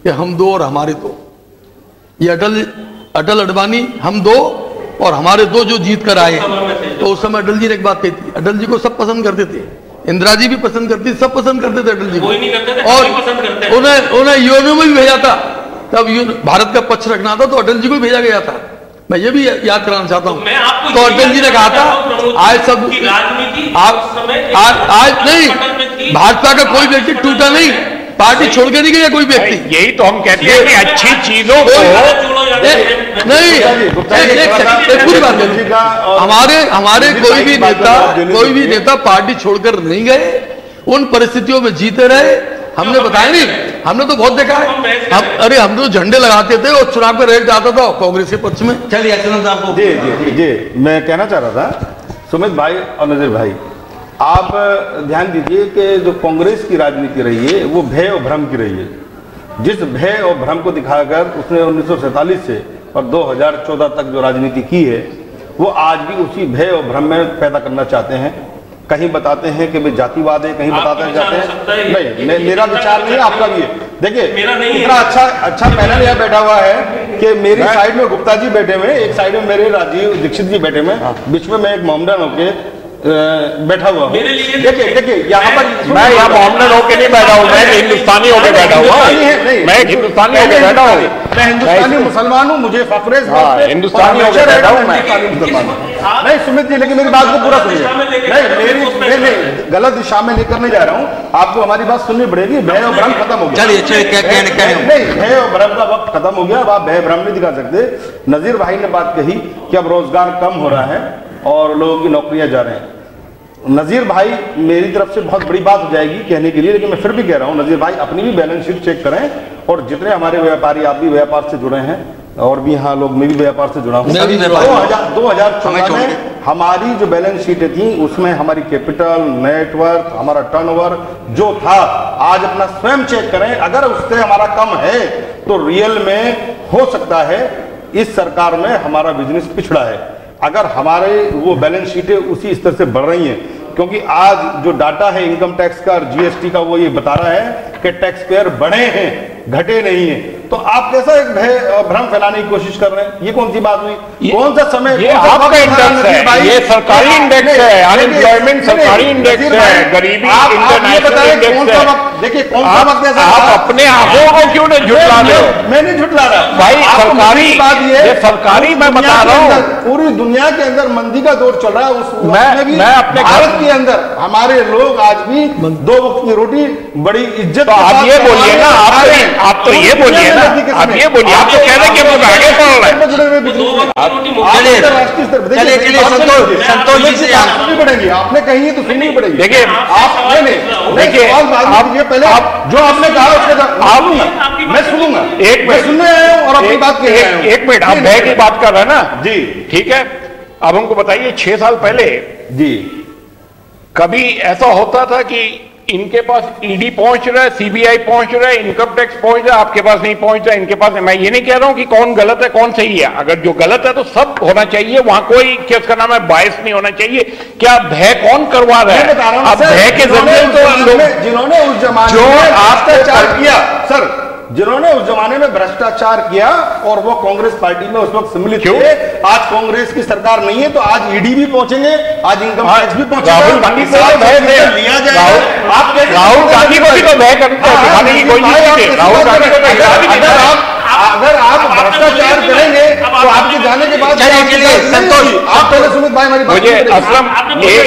कि हम 2 और हमारे 2। ये अटल अडवाणी हम 2 और हमारे 2 जो जीत कर आए। तो उस समय अटल जी ने एक बात कही थी, अटल जी को सब पसंद करते थे, इंदिरा जी भी पसंद करती, सब पसंद करते थे अटल जी को, और उन्हें यूएनओ में भी भेजा था। तब भारत का पक्ष रखना था तो अटल जी को भेजा गया था। मैं ये भी याद कराना चाहता हूँ। तो अटल जी ने कहा था आज सब आज नहीं, भाजपा का कोई व्यक्ति टूटा नहीं, पार्टी छोड़ के नहीं गया कोई व्यक्ति। यही तो हम कहते हैं कि अच्छी चीजों को नहीं, पूरी बात, हमारे कोई भी नेता पार्टी छोड़कर नहीं गए, उन परिस्थितियों में जीते रहे। हमने बताया नहीं, हमने तो बहुत देखा है। हम तो झंडे लगाते थे और चुनाव का रेट जाता था कांग्रेस के पक्ष में। चलिए जी, मैं कहना चाह रहा था सुमित भाई और नजीर भाई, आप ध्यान दीजिए कि जो कांग्रेस की राजनीति रही है वो भय और भ्रम की रही है। जिस भय और भ्रम को दिखाकर उसने 1947 से और 2014 तक जो राजनीति की है, वो आज भी उसी भय और भ्रम में पैदा करना चाहते हैं। कहीं बताते हैं कि भाई जातिवाद है, कहीं बताते जाते हैं नहीं, मेरा विचार नहीं है, आपका भी है। देखिए इतना अच्छा पैनल यहाँ बैठा हुआ है कि मेरी साइड में गुप्ता जी बैठे हुए, एक साइड में मेरे राजीव दीक्षित जी बैठे हुए, बीच में मैं एक मोहम्मदन होके बैठा हुआ हूँ। देखिए यहाँ पर मैं यहाँ मोहम्मदन होके नहीं बैठा हूँ, मैं हिंदुस्तानी होके बैठा हुआ हूँ, मैं हिंदुस्तानी होके बैठा हूँ, मैं हिंदुस्तानी मुसलमान हूँ, मुझे फखर है हिंदुस्तानी होके बैठा हूँ मैं। नहीं सुमित जी, लेकिन मेरी बात को पूरा सुनिए। नहीं गलत दिशा में लेकर नहीं जा रहा हूँ, आपको हमारी बात सुननी पड़ेगी। भय और भ्रम खत्म हो गया। नहीं, भय और भ्रम का वक्त खत्म हो गया, अब आप भय भ्रम नहीं दिखा सकते। नजीर भाई ने बात कही कि अब रोजगार कम हो रहा है और लोगों की नौकरियां जा रहे हैं। नजीर भाई मेरी तरफ से बहुत बड़ी बात हो जाएगी कहने के लिए, लेकिन मैं फिर भी कह रहा हूं, नजीर भाई अपनी भी बैलेंस शीट चेक करें, और जितने हमारे व्यापारी, आप भी व्यापार से जुड़े हैं और भी यहाँ लोग, मैं भी व्यापार से जुड़ा हूँ। 2014 में हमारी जो बैलेंस शीटें थी उसमें हमारी कैपिटल, नेटवर्थ, हमारा टर्नओवर जो था, आज अपना स्वयं चेक करें। अगर उससे हमारा कम है तो रियल में हो सकता है इस सरकार में हमारा बिजनेस पिछड़ा है। अगर हमारे वो बैलेंस शीटें उसी स्तर से बढ़ रही हैं, क्योंकि आज जो डाटा है इनकम टैक्स का और जीएसटी का, वो ये बता रहा है कि टैक्स पेयर बढ़े हैं, घटे नहीं है। तो आप कैसा एक भ्रम फैलाने की कोशिश कर रहे हैं? ये कौन सी बात हुई? कौन सा समय? ये आपका इंडेक्स है, ये सरकारी इंडेक्स है, अनएम्प्लॉयमेंट सरकारी इंडेक्स है, गरीबी इंटरनेशनल इंडेक्स है। देखिए कौन सा वक्त ऐसा, आप अपने आंखों को क्यों नहीं झुठला रहे हो? मैं नहीं झुठला रहा भाई, सरकारी बात ये सरकारी मैं बता रहा हूँ, पूरी दुनिया के अंदर मंदी का दौर चल रहा है। मैं अपने भारत के अंदर हमारे लोग आज भी 2 वक्त की रोटी बड़ी इज्जत। तो आप ये बोलिए ना, आप तो ये बोलिए ना, आप ये बोलिए, आप तो कह रहे हैं कि हम आगे बढ़ रहे हैं। चलिए संतोष जी से सुननी पड़ेगी, आपने कही है तो सुननी पड़ेगी। देखिए आप देखिए पहले जो आपने कहा उसके मैं सुनूंगा, एक मिनट सुनने आया हूँ और अपनी बात कह रहा हूँ। एक मिनट, आप भय की बात कर रहे हैं ना जी, ठीक है। अब हमको बताइए 6 साल पहले जी कभी ऐसा होता था कि इनके पास ईडी पहुंच रहा है, सीबीआई पहुंच रहा है, इनकम टैक्स पहुंच रहा है, आपके पास नहीं पहुंच रहा है, इनके पास। मैं ये नहीं कह रहा हूं कि कौन गलत है कौन सही है, अगर जो गलत है तो सब होना चाहिए, वहां कोई क्या उसका नाम है बायस नहीं होना चाहिए। क्या भय कौन करवा रहा है? अब भय के जरिए तो जिन्होंने उस जमाने जो भ्रष्टाचार किया, सर जिन्होंने उस जमाने में भ्रष्टाचार किया और वो कांग्रेस पार्टी में उस वक्त सम्मिलित थे, आज कांग्रेस की सरकार नहीं है तो आज ईडी भी पहुंचेंगे, आज इनकम टैक्स भी पहुंचेगा। राहुल गांधी को भय लिया जाएगा। राहुल गांधी को भी तो भय दिखाने की कोई नहीं थी। राहुल गांधी को अगर आप भ्रष्टाचार करेंगे तो आपके जाने के बाद संतोष, आप पहले सुमित भाई हमारी मुझे असलम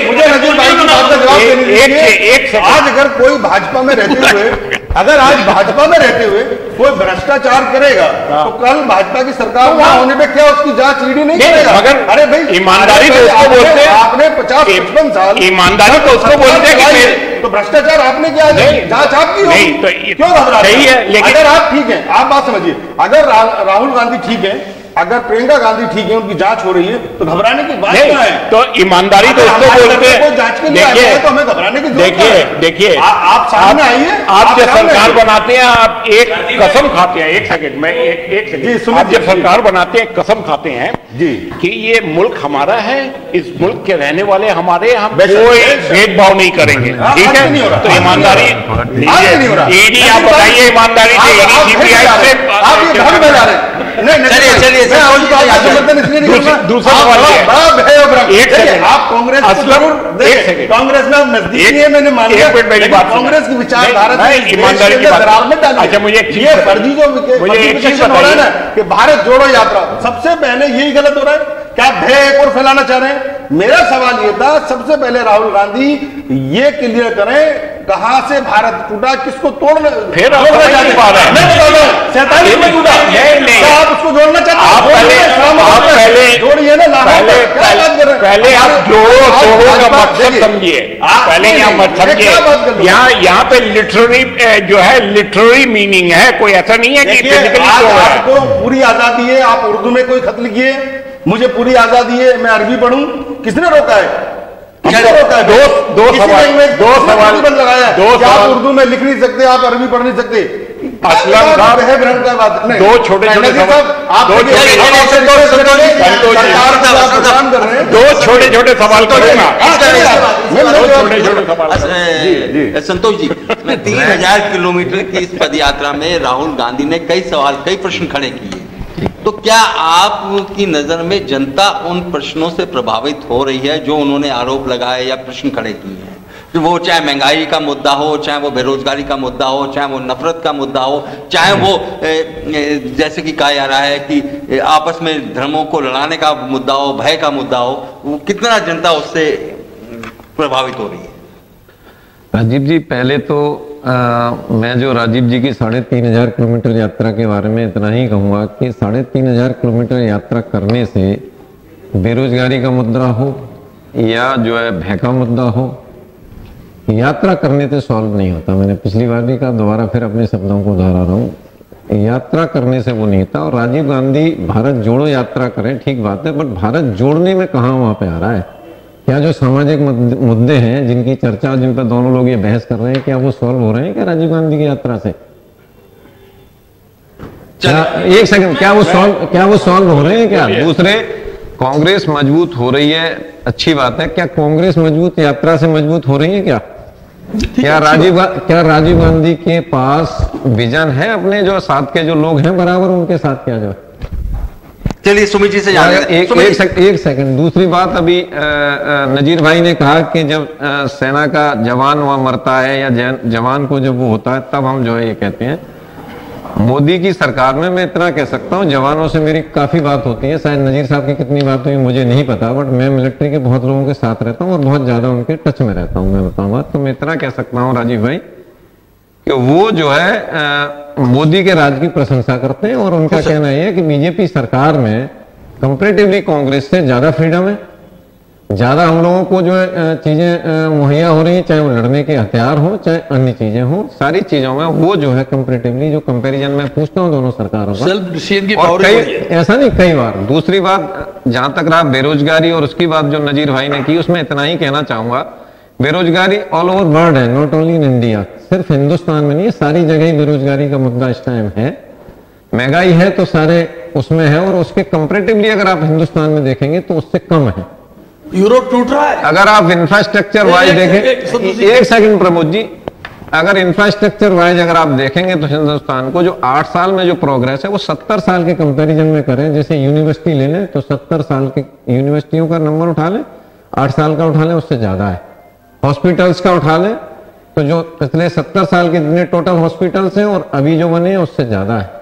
मुझे नजीर भाई की बात का जवाब देने दीजिए। आज अगर कोई भाजपा में रहते हुए, अगर आज भाजपा में रहते हुए कोई भ्रष्टाचार करेगा तो कल भाजपा की सरकार वहां होने पे क्या उसकी जांच ईडी नहीं करेगा? मगर अरे भाई ईमानदारी तो उसको बोलते हैं, आपने 50-55 साल ईमानदारी तो उसको बोलते हैं तो भ्रष्टाचार आपने किया, जांच आपकी होगी, क्यों घबरा रहे हैं? लेकिन अगर आप ठीक है, आप बात समझिए, अगर राहुल गांधी ठीक है, अगर प्रियंका गांधी ठीक है, उनकी जांच हो रही है तो घबराने की बात क्या है? तो ईमानदारी तो उसको बोलते हैं। जांच के लिए आए तो हमें घबराने की जरूरत नहीं है। देखिए आप सामने आइए, आप जब सरकार बनाते हैं आप एक कसम खाते हैं, एक सेकंड में एक सेकंड, आप जब सरकार बनाते हैं कसम खाते हैं जी कि ये मुल्क हमारा है, इस मुल्क के रहने वाले हमारे, हम कोई भेदभाव नहीं करेंगे, ठीक है? तो ईमानदारी ईडी, आप बताइए ईमानदारी से ईडी सीबीआई से आप ये भ्रम फैला रहे हैं। चलिए दूसरा सवाल एक सेकंड, आप कांग्रेस कांग्रेस में नजदीक है, मैंने मान लिया, कांग्रेस की विचारधारा ईमानदारी की बात। अच्छा मुझे ये फर्जी जो हो रहा है ना कि भारत जोड़ो यात्रा, सबसे पहले यही गलत हो रहा है। क्या भय एक और फैलाना चाह रहे हैं? मेरा सवाल ये था, सबसे पहले राहुल गांधी ये क्लियर करें कहां से भारत टूटा, किसको तोड़ना, फिर आप नहीं पा रहे हैं। मैं बता रहा हूं 47 में टूटा, नहीं आप उसको जोड़ना चाहते हैं? आप पहले जोड़िए ना, पहले आप जोड़ो का मकसद समझिए, पहले यहाँ मत समझिए। यहाँ पे लिटरेरी जो है लिटरेरी मीनिंग है, कोई ऐसा नहीं है कि आपको पूरी आजादी है, आप उर्दू में कोई खत लिखिए, मुझे पूरी आजादी है, मैं अरबी पढ़ूं, किसने रोका है? दो सवाल लगाया, आप उर्दू में लिख नहीं सकते, आप अरबी पढ़ नहीं सकते, असलम साहब दो छोटे छोटे सवाल करूंगा। संतोष जी, 3000 किलोमीटर की इस पद यात्रा में राहुल गांधी ने कई सवाल, कई प्रश्न खड़े किए, तो क्या आपकी नजर में जनता उन प्रश्नों से प्रभावित हो रही है जो उन्होंने आरोप लगाए या प्रश्न खड़े किए हैं? तो वो चाहे महंगाई का मुद्दा हो, चाहे वो बेरोजगारी का मुद्दा हो, चाहे वो नफरत का मुद्दा हो, चाहे वो जैसे कि कहा जा रहा है कि आपस में धर्मों को लड़ाने का मुद्दा हो, भय का मुद्दा हो, वो कितना जनता उससे प्रभावित हो रही है? राजीव जी, पहले तो मैं जो राजीव जी की 3500 किलोमीटर यात्रा के बारे में इतना ही कहूँगा कि 3500 किलोमीटर यात्रा करने से बेरोजगारी का मुद्दा हो या जो है भय का मुद्दा हो, यात्रा करने से सॉल्व नहीं होता। मैंने पिछली बार भी कहा, दोबारा फिर अपने शब्दों को दोहरा रहा हूँ, यात्रा करने से वो नहीं होता। और राजीव गांधी भारत जोड़ो यात्रा करें, ठीक बात है, बट भारत जोड़ने में कहाँ वहाँ पे आ रहा है? क्या जो सामाजिक मुद्दे हैं जिनकी चर्चा, जिन पर दोनों लोग ये बहस कर रहे हैं, क्या वो सॉल्व हो रहे हैं क्या राजीव गांधी की यात्रा से? एक सेकंड, क्या वो सॉल्व हो रहे हैं क्या? दूसरे, कांग्रेस मजबूत हो रही है, अच्छी बात है। क्या कांग्रेस मजबूत यात्रा से मजबूत हो रही है क्या? क्या राजीव गांधी के पास विजन है अपने जो साथ के जो लोग हैं बराबर उनके साथ क्या जो? चलिए सुमित जी से जाने एक सेकंड। दूसरी बात, अभी नजीर भाई ने कहा कि जब सेना का जवान वहां मरता है या जवान को जब वो होता है तब हम जो है ये कहते हैं। मोदी की सरकार में मैं इतना कह सकता हूँ, जवानों से मेरी काफी बात होती है, शायद नजीर साहब की कितनी बात हुई मुझे नहीं पता, बट मैं मिलिट्री के बहुत लोगों के साथ रहता हूँ और बहुत ज्यादा उनके टच में रहता हूँ। मैं बताऊंगा तो मैं इतना कह सकता हूँ राजीव भाई कि वो जो है मोदी के राज की प्रशंसा करते हैं और उनका कहना यह है कि बीजेपी सरकार में कंपैरेटिवली कांग्रेस से ज्यादा फ्रीडम है, ज्यादा हम लोगों को जो है चीजें मुहैया हो रही है, चाहे वो लड़ने के हथियार हो चाहे अन्य चीजें हो, सारी चीजों में वो जो है कंपैरेटिवली जो कंपैरिजन में पूछता हूँ दोनों सरकारों का, ऐसा नहीं कई बार। दूसरी बात, जहां तक रहा बेरोजगारी और उसकी बात जो नजीर भाई ने की, उसमें इतना ही कहना चाहूंगा, बेरोजगारी ऑल ओवर वर्ल्ड है, नॉट ओनली इन इंडिया, सिर्फ हिंदुस्तान में नहीं है, सारी जगह ही बेरोजगारी का मुद्दा इस टाइम है। महंगाई है तो सारे उसमें है, और उसके कंपैरेटिवली अगर आप हिंदुस्तान में देखेंगे तो उससे कम है। यूरोप टूट रहा है। अगर आप इंफ्रास्ट्रक्चर वाइज देखें, एक सेकंड प्रमोद जी, अगर इंफ्रास्ट्रक्चर वाइज अगर आप देखेंगे तो हिंदुस्तान को जो 8 साल में जो प्रोग्रेस है वो 70 साल के कंपैरिजन में करें। जैसे यूनिवर्सिटी ले लें तो 70 साल के यूनिवर्सिटियों का नंबर उठा लें, 8 साल का उठा लें, उससे ज्यादा है। हॉस्पिटल्स का उठा लें तो जो पिछले 70 साल के जितने टोटल हॉस्पिटल्स हैं और अभी जो बने हैं उससे ज्यादा है।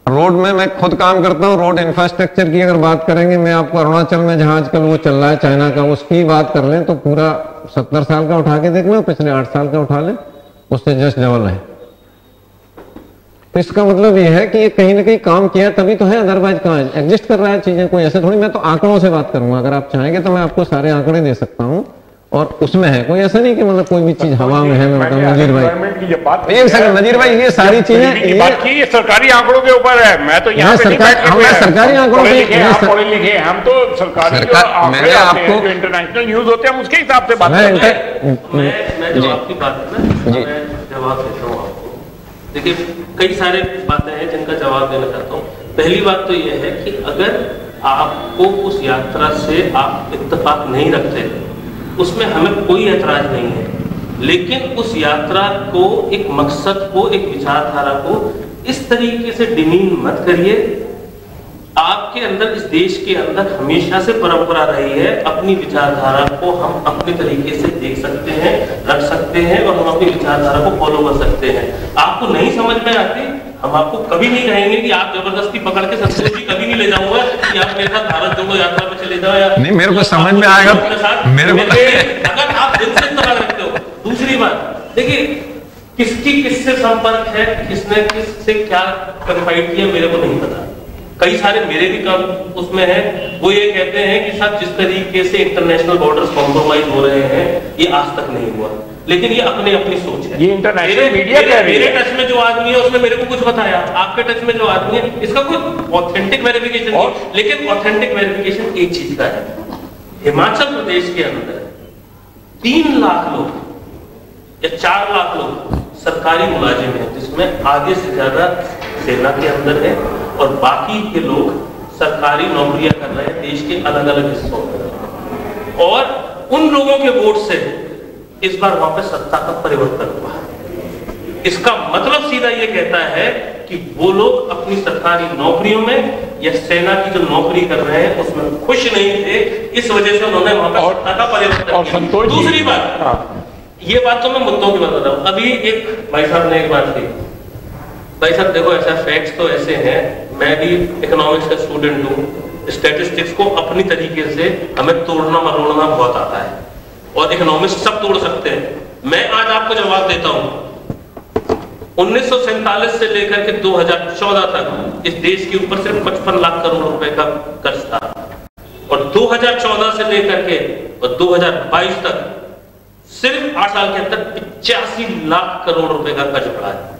रोड में मैं खुद काम करता हूँ, रोड इंफ्रास्ट्रक्चर की अगर बात करेंगे, मैं आपको अरुणाचल में जहां आजकल वो चल रहा है चाइना का, उसकी बात कर लें तो पूरा 70 साल का उठा के देख लो, पिछले 8 साल का उठा लें, उससे जस्ट डबल है। तो इसका मतलब ये है कि ये कहीं ना कहीं काम किया तभी तो है, अदरवाइज कहाँ है, एग्जिस्ट कर रहा है चीजें, कोई ऐसे थोड़ी। मैं तो आंकड़ों से बात करूंगा, अगर आप चाहेंगे तो मैं आपको सारे आंकड़े दे सकता हूँ, और उसमें है कोई ऐसा नहीं कि मतलब कोई भी चीज हवा में है। मैं बताऊँ नजीर भाई, एक सेकंड नजीर भाई, ये सारी चीजें ये सरकारी आंकड़ों के ऊपर है। मैं तो यहाँ सरकारी आंकड़ों पढ़े लिखे, हम तो सरकारी मैंने आपको इंटरनेशनल न्यूज होते हैं हम उसके हिसाब से बात करते हैं। मैं जो आपकी बात है ना, मैं जवाब देता हूँ आपको। देखिए, कई सारे बातें हैं जिनका जवाब देना चाहता हूँ। पहली बात तो यह है कि अगर आपको उस यात्रा से आप इत्तेफाक नहीं रखते, उसमें हमें कोई ऐतराज नहीं है, लेकिन उस यात्रा को, एक मकसद को, एक विचारधारा को इस तरीके से डिमीन मत करिए। आपके अंदर, इस देश के अंदर हमेशा से परंपरा रही है, अपनी विचारधारा को हम अपने तरीके से देख सकते हैं, रख सकते हैं, और हम अपनी विचारधारा को फॉलो कर सकते हैं। आपको नहीं समझ में आती, हम आपको कभी नहीं कहेंगे कि आप जबरदस्ती पकड़ के संतोष जी कभी नहीं ले जाऊंगा कि आप मेरे साथ भारत जोड़ो यात्रा पे चले जाओ, या नहीं, मेरे को समझ में आएगा मेरे को, अगर आप दिल से इत्तेफाक रखते हो। दूसरी बात, देखिए, किसकी किससे संपर्क है, किसने किससे क्या कन्फाइड किया, मेरे को नहीं पता। कई सारे मेरे भी काम उसमें है, वो ये कहते हैं कि साहब जिस तरीके से इंटरनेशनल बॉर्डर्स कॉम्प्रोमाइज हो रहे हैं, ये आज तक नहीं हुआ, लेकिन ये अपनी अपनी सोच है। ये इंटरनेशनल मीडिया मेरे टच में जो आदमी है उसने मेरे को कुछ बताया, आपके टच में जो आदमी है, इसका कोई ऑथेंटिक वेरिफिकेशन नहीं, लेकिन ऑथेंटिक वेरिफिकेशन एक चीज का है। हिमाचल प्रदेश के अंदर 3 लाख लोग या 4 लाख लोग सरकारी मुलाजिम है, जिसमें आधे से ज्यादा सेना के अंदर है और बाकी के लोग सरकारी नौकरियां कर रहे हैं देश के अलग अलग हिस्सों में, और उन लोगों के वोट से इस बार वहां पे सत्ता का परिवर्तन हुआ। इसका मतलब सीधा ये कहता है कि वो लोग अपनी सरकारी नौकरियों में या सेना की जो नौकरी कर रहे हैं उसमें खुश नहीं थे, इस वजह से उन्होंने वहां पर सत्ता का परिवर्तन किया। दूसरी बात, ये बात तो मैं मुद्दों की बता रहा हूं। अभी एक भाई साहब ने एक बात की, भाई साहब देखो ऐसा फैक्ट्स तो ऐसे हैं, मैं भी इकोनॉमिक्स का स्टूडेंट हूँ, स्टैटिस्टिक्स को अपनी तरीके से हमें तोड़ना मरोड़ना बहुत आता है और इकोनॉमिक्स सब तोड़ सकते हैं। मैं आज आपको जवाब देता हूँ, 1947 से लेकर के 2014 तक इस देश के ऊपर सिर्फ 55 लाख करोड़ रुपए का कर्ज था और 2014 से लेकर के और 2022 तक सिर्फ 8 साल के अंदर 85 लाख करोड़ रुपए का कर्ज बढ़ा है।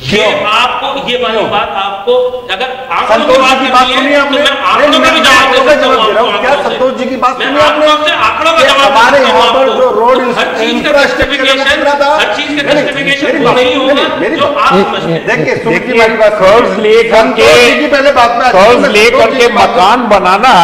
ये आपको, ये वाली बात आपको अगर आंकड़ों की बात सुनी है, तो मैं आंकड़ों का भी जवाब दे सकता हूं। क्या संतोष जी की बात सुनी आपने? आंकड़ों का जवाब हमारे यहाँ पर जो रोड हर चीज का जस्टिफिकेशन, हर चीज का जस्टिफिकेशन वो नहीं होगा जो आप समझते हैं। देखिए कर्ज लेकर के मकान बनाना,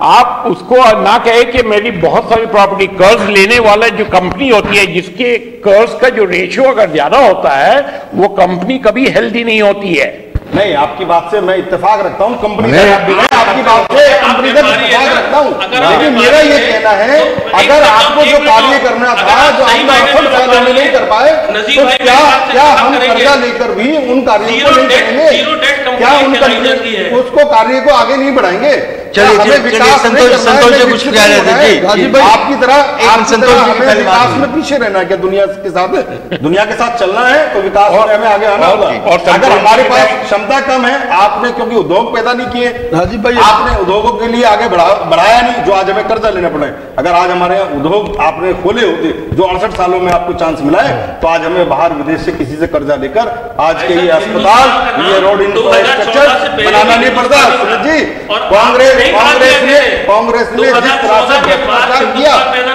आप उसको ना कहे कि मेरी बहुत सारी प्रॉपर्टी, कर्ज लेने वाला जो कंपनी होती है जिसके कर्ज का जो रेशियो अगर ज्यादा होता है वो कंपनी कभी हेल्दी नहीं होती है। नहीं, आपकी बात से मैं इत्तेफाक रखता हूँ, कंपनी आपकी बात से कंपनी से इत्तेफाक रखता हूँ, लेकिन मेरा ये कहना है अगर आपको जो कार्य करना था जो आप नहीं कर पाए तो क्या हम कर्जा लेकर भी उन कार्यों को नहीं करेंगे? क्या उन उसको कार्य को आगे नहीं बढ़ाएंगे? चलिए संतोष जी कुछ कह रहे थे जी, आपकी तरह विकास में पीछे रहना है क्या? दुनिया के साथ चलना है तो विकास में हमें आगे आना होगा। और अगर हमारे पास क्षमता कम है, आपने क्योंकि उद्योग पैदा नहीं किए राजीव भाई, आपने उद्योगों के लिए आगे बढ़ाया नहीं, जो आज हमें कर्जा लेना पड़े। अगर आज हमारे यहाँ उद्योग आपने खोले होते जो 68 सालों में आपको चांस मिला है, तो आज हमें बाहर विदेश से किसी से कर्जा लेकर आज के ये अस्पताल, ये रोड इंफ्रास्ट्रक्चर बनाना नहीं पड़ता। सुमित जी, कांग्रेस ने जिस तरह से भ्रष्टाचार किया,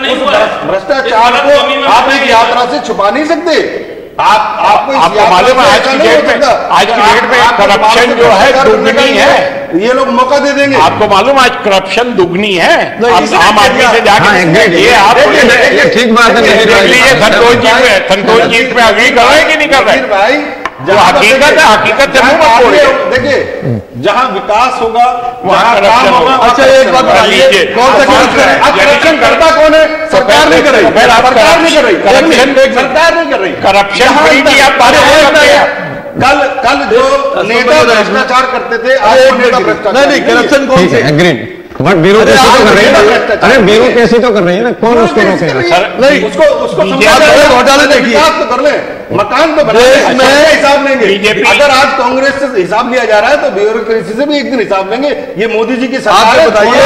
उस भ्रष्टाचार को आप एक यात्रा से छुपा नहीं सकते। आपको मालूम है आज की डेट में करप्शन जो है दुगनी है, ये लोग मौका दे देंगे। आपको मालूम है आज करप्शन दुगनी है, आम आदमी से जाकर ये आप ठीक बात है। संतोष जी में अग्री कर रहे हैं कि नहीं कर रहे भाई? जो हकीकत है, हकीकत से मुंह मत बोलिए। देखिए, जहां विकास होगा वहां काम होगा। अच्छा, एक बात बताइए, कौन सा करप्शन करता कौन है? सरकार नहीं कर रही, सरकार नहीं कर रही, सरकार नहीं कर रही करप्शन। कल जो नेता भ्रष्टाचार करते थे, आज नेता भ्रष्टाचार नहीं, करप्शन कौन से? एग्रीड, बट ब्यूरोक्रेसी तो कर रही है ना। अरे ब्यूरोक्रेसी तो कर रही है ना, कौन उसको रोकेगा? नहीं, उसको घोटाले देखिए, तो कर ले, मकान तो बने, हिसाब लेंगे। अगर आज कांग्रेस से हिसाब लिया जा रहा है तो ब्यूरोक्रेसी से भी एक दिन हिसाब लेंगे। ये मोदी जी की सरकार है, बताइए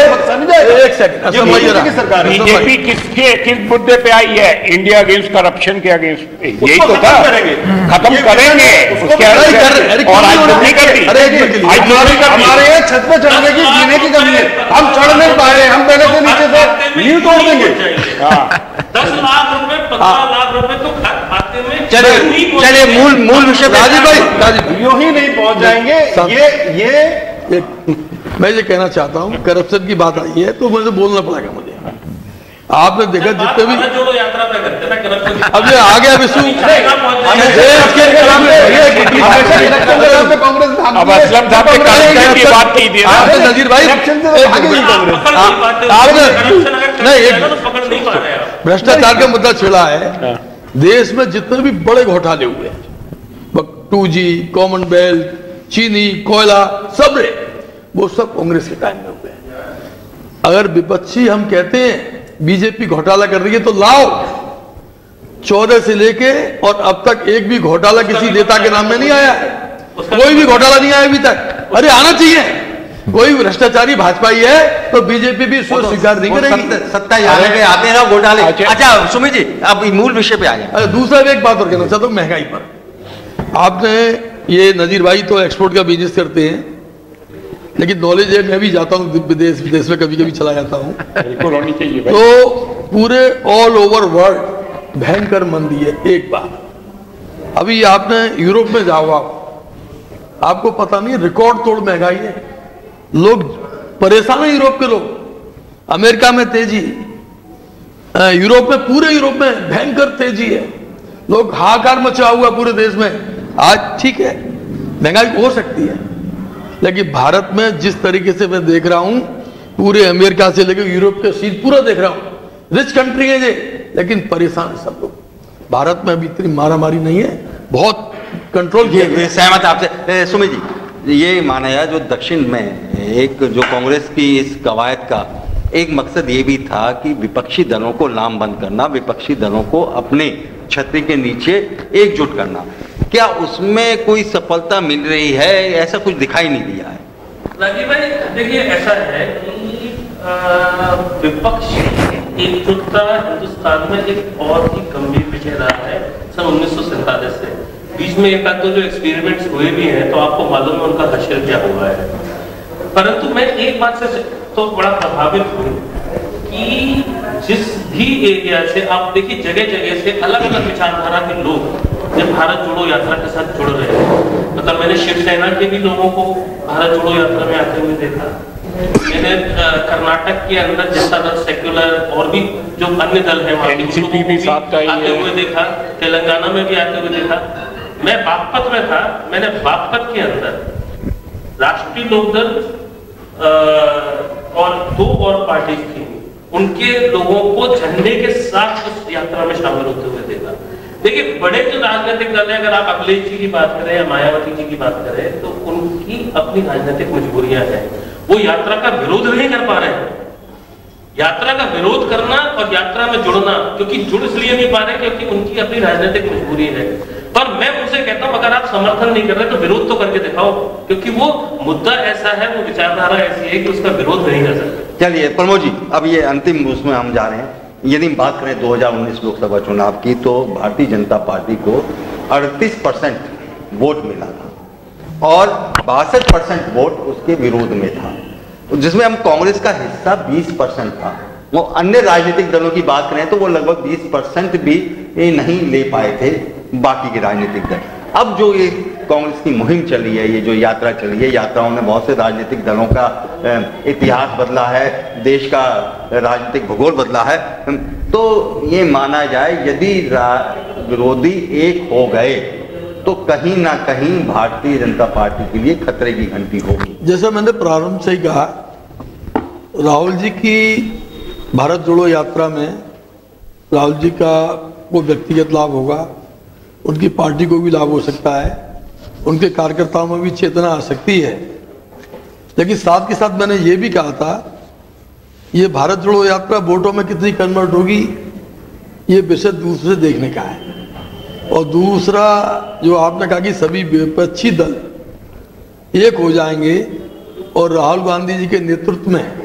एक सेकंड, ये मोदी जी की सरकार है। बीजेपी किस मुद्दे पे आई है? इंडिया अगेंस्ट करप्शन के अगेंस्ट, यही तो था। खत्म करेंगे और आज तो नहीं कर दी, हमारे यहाँ छत पे चढ़ने की जीने की कमी है, हम चढ़ नहीं पा रहे, हम पहले से नीचे से नींव तोड़ देंगे। 10 लाख रुपए 15 लाख रुपए तो खाते में। चलिए मूल विषय पे राजीव भाई, यूं ही नहीं पहुंच जाएंगे। ये मैं ये कहना चाहता हूँ, करप्शन की बात आई है तो मुझे बोलना पड़ेगा। मुझे आपने देखा जितने भी यात्रा पे करते हैं करप्शन, अब ये आ गया विष्णु, अब असलम साहब ने करप्शन की बात की थी नजीर भाई, पकड़ नहीं पा रहे। भ्रष्टाचार का मुद्दा छिड़ा है। देश में जितने भी बड़े घोटाले हुए, 2G, कॉमनवेल्थ, चीनी, कोयला, सब वो सब कांग्रेस के टाइम में हुए। अगर विपक्षी हम कहते हैं बीजेपी घोटाला कर रही है तो लाओ, 14 से लेके और अब तक एक भी घोटाला किसी नेता के नाम में नहीं आया है। कोई भी घोटाला नहीं आया अभी तक। अरे आना चाहिए, कोई भ्रष्टाचारी भाजपा ही है तो बीजेपी भी इसको स्वीकार नहीं करेगी। सत्ता आते हैं ना घोटाले। अच्छा सुमित जी, अब मूल विषय पे आ जाए। दूसरा एक बात और कहना चाहता हूँ, महंगाई पर आपने ये नजीर भाई तो एक्सपोर्ट का बिजनेस करते हैं, लेकिन नॉलेज है, मैं भी जाता हूँ विदेश में कभी कभी चला जाता हूँ, बिल्कुल होनी चाहिए। तो पूरे ऑल ओवर वर्ल्ड भयंकर मंदी है। एक बात अभी आपने यूरोप में जाओ, आपको पता नहीं रिकॉर्ड तोड़ महंगाई है, लोग परेशान है यूरोप के लोग। अमेरिका में तेजी, यूरोप में, पूरे यूरोप में भयंकर तेजी है, लोग हाहाकार मचा हुआ पूरे देश में। आज ठीक है महंगाई हो सकती है, लेकिन भारत में जिस तरीके से मैं देख रहा हूं, पूरे अमेरिका से लेकर यूरोप के सीट पूरा देख रहा हूं, रिच कंट्री है ये, लेकिन परेशान है सब लोग। भारत में अभी इतनी मारामारी नहीं है, बहुत कंट्रोल किया गया। सहमत आपसे। सुमित जी, ये माना है जो दक्षिण में एक जो कांग्रेस की इस कवायद का एक मकसद ये भी था कि विपक्षी दलों को लामबंद करना, विपक्षी दलों को अपने छतरी के नीचे एकजुट करना, क्या उसमें कोई सफलता मिल रही है? ऐसा कुछ दिखाई नहीं दिया है। राजीव भाई देखिए, ऐसा है कि विपक्ष एकजुटता हिंदुस्तान में एक बहुत ही गंभीर विषय रहा है सन 1947 से। बीच में एक आध जो एक्सपेरिमेंट्स हुए भी हैं, तो आपको मालूम है उनका हश्र क्या हुआ है। परंतु मैं एक बात से तो बड़ा प्रभावित हूँ कि जिस भी एरिया से आप देखिए, जगह जगह से अलग अलग विचारधारा के लोग जब भारत जोड़ो यात्रा के साथ जुड़ रहे हैं। मतलब मैंने शिवसेना के भी लोगों को भारत जोड़ो यात्रा में आते हुए देखा, मैंने कर्नाटक के अंदर जनता दल सेक्युलर और भी जो अन्य दल है वहाँ एनसीपी भी साथ आते हुए देखा, तेलंगाना में भी आते हुए देखा। मैं बागपत में था, मैंने बागपत के अंदर राष्ट्रीय लोकदल और दो और पार्टी थी, उनके लोगों को झंडे के साथ उस यात्रा में शामिल होते हुए देखा। देखिए, बड़े जो राजनीतिक दल है, अगर आप अखिलेश जी की बात करें या मायावती जी की बात करें, तो उनकी अपनी राजनीतिक मजबूरियां हैं, वो यात्रा का विरोध नहीं कर पा रहे हैं। यात्रा का विरोध करना और यात्रा में जुड़ना, क्योंकि जुड़ इसलिए नहीं पा रहे क्योंकि उनकी अपनी राजनीतिक मजबूरी है। पर मैं उनसे कहता हूं, अगर आप समर्थन नहीं कर रहे तो विरोध तो करके दिखाओ, क्योंकि वो मुद्दा ऐसा है, वो विचारधारा ऐसी है कि उसका विरोध नहीं कर सकते। चलिए प्रमोद जी, अब ये अंतिम उसमें हम जा रहे हैं। यदि बात करें 2019 लोकसभा चुनाव की, तो भारतीय जनता पार्टी को 38% वोट मिला था और 62% वोट उसके विरोध में था, जिसमें हम कांग्रेस का हिस्सा 20% था। वो अन्य राजनीतिक दलों की बात करें तो वो लगभग 20% भी नहीं ले पाए थे बाकी के राजनीतिक दल। अब जो ये कांग्रेस की मुहिम चली है, ये जो यात्रा चली है, यात्राओं ने बहुत से राजनीतिक दलों का इतिहास बदला है, देश का राजनीतिक भूगोल बदला है। तो ये माना जाए, यदि विरोधी एक हो गए तो कहीं ना कहीं भारतीय जनता पार्टी के लिए खतरे की घंटी होगी। जैसा मैंने प्रारंभ से ही कहा, राहुल जी की भारत जोड़ो यात्रा में राहुल जी का वो व्यक्तिगत लाभ होगा, उनकी पार्टी को भी लाभ हो सकता है, उनके कार्यकर्ताओं में भी चेतना आ सकती है। लेकिन साथ के साथ मैंने ये भी कहा था, ये भारत जोड़ो यात्रा वोटों में कितनी कन्वर्ट होगी, ये विषय दूसरे देखने का है। और दूसरा जो आपने कहा कि सभी विपक्षी दल एक हो जाएंगे और राहुल गांधी जी के नेतृत्व में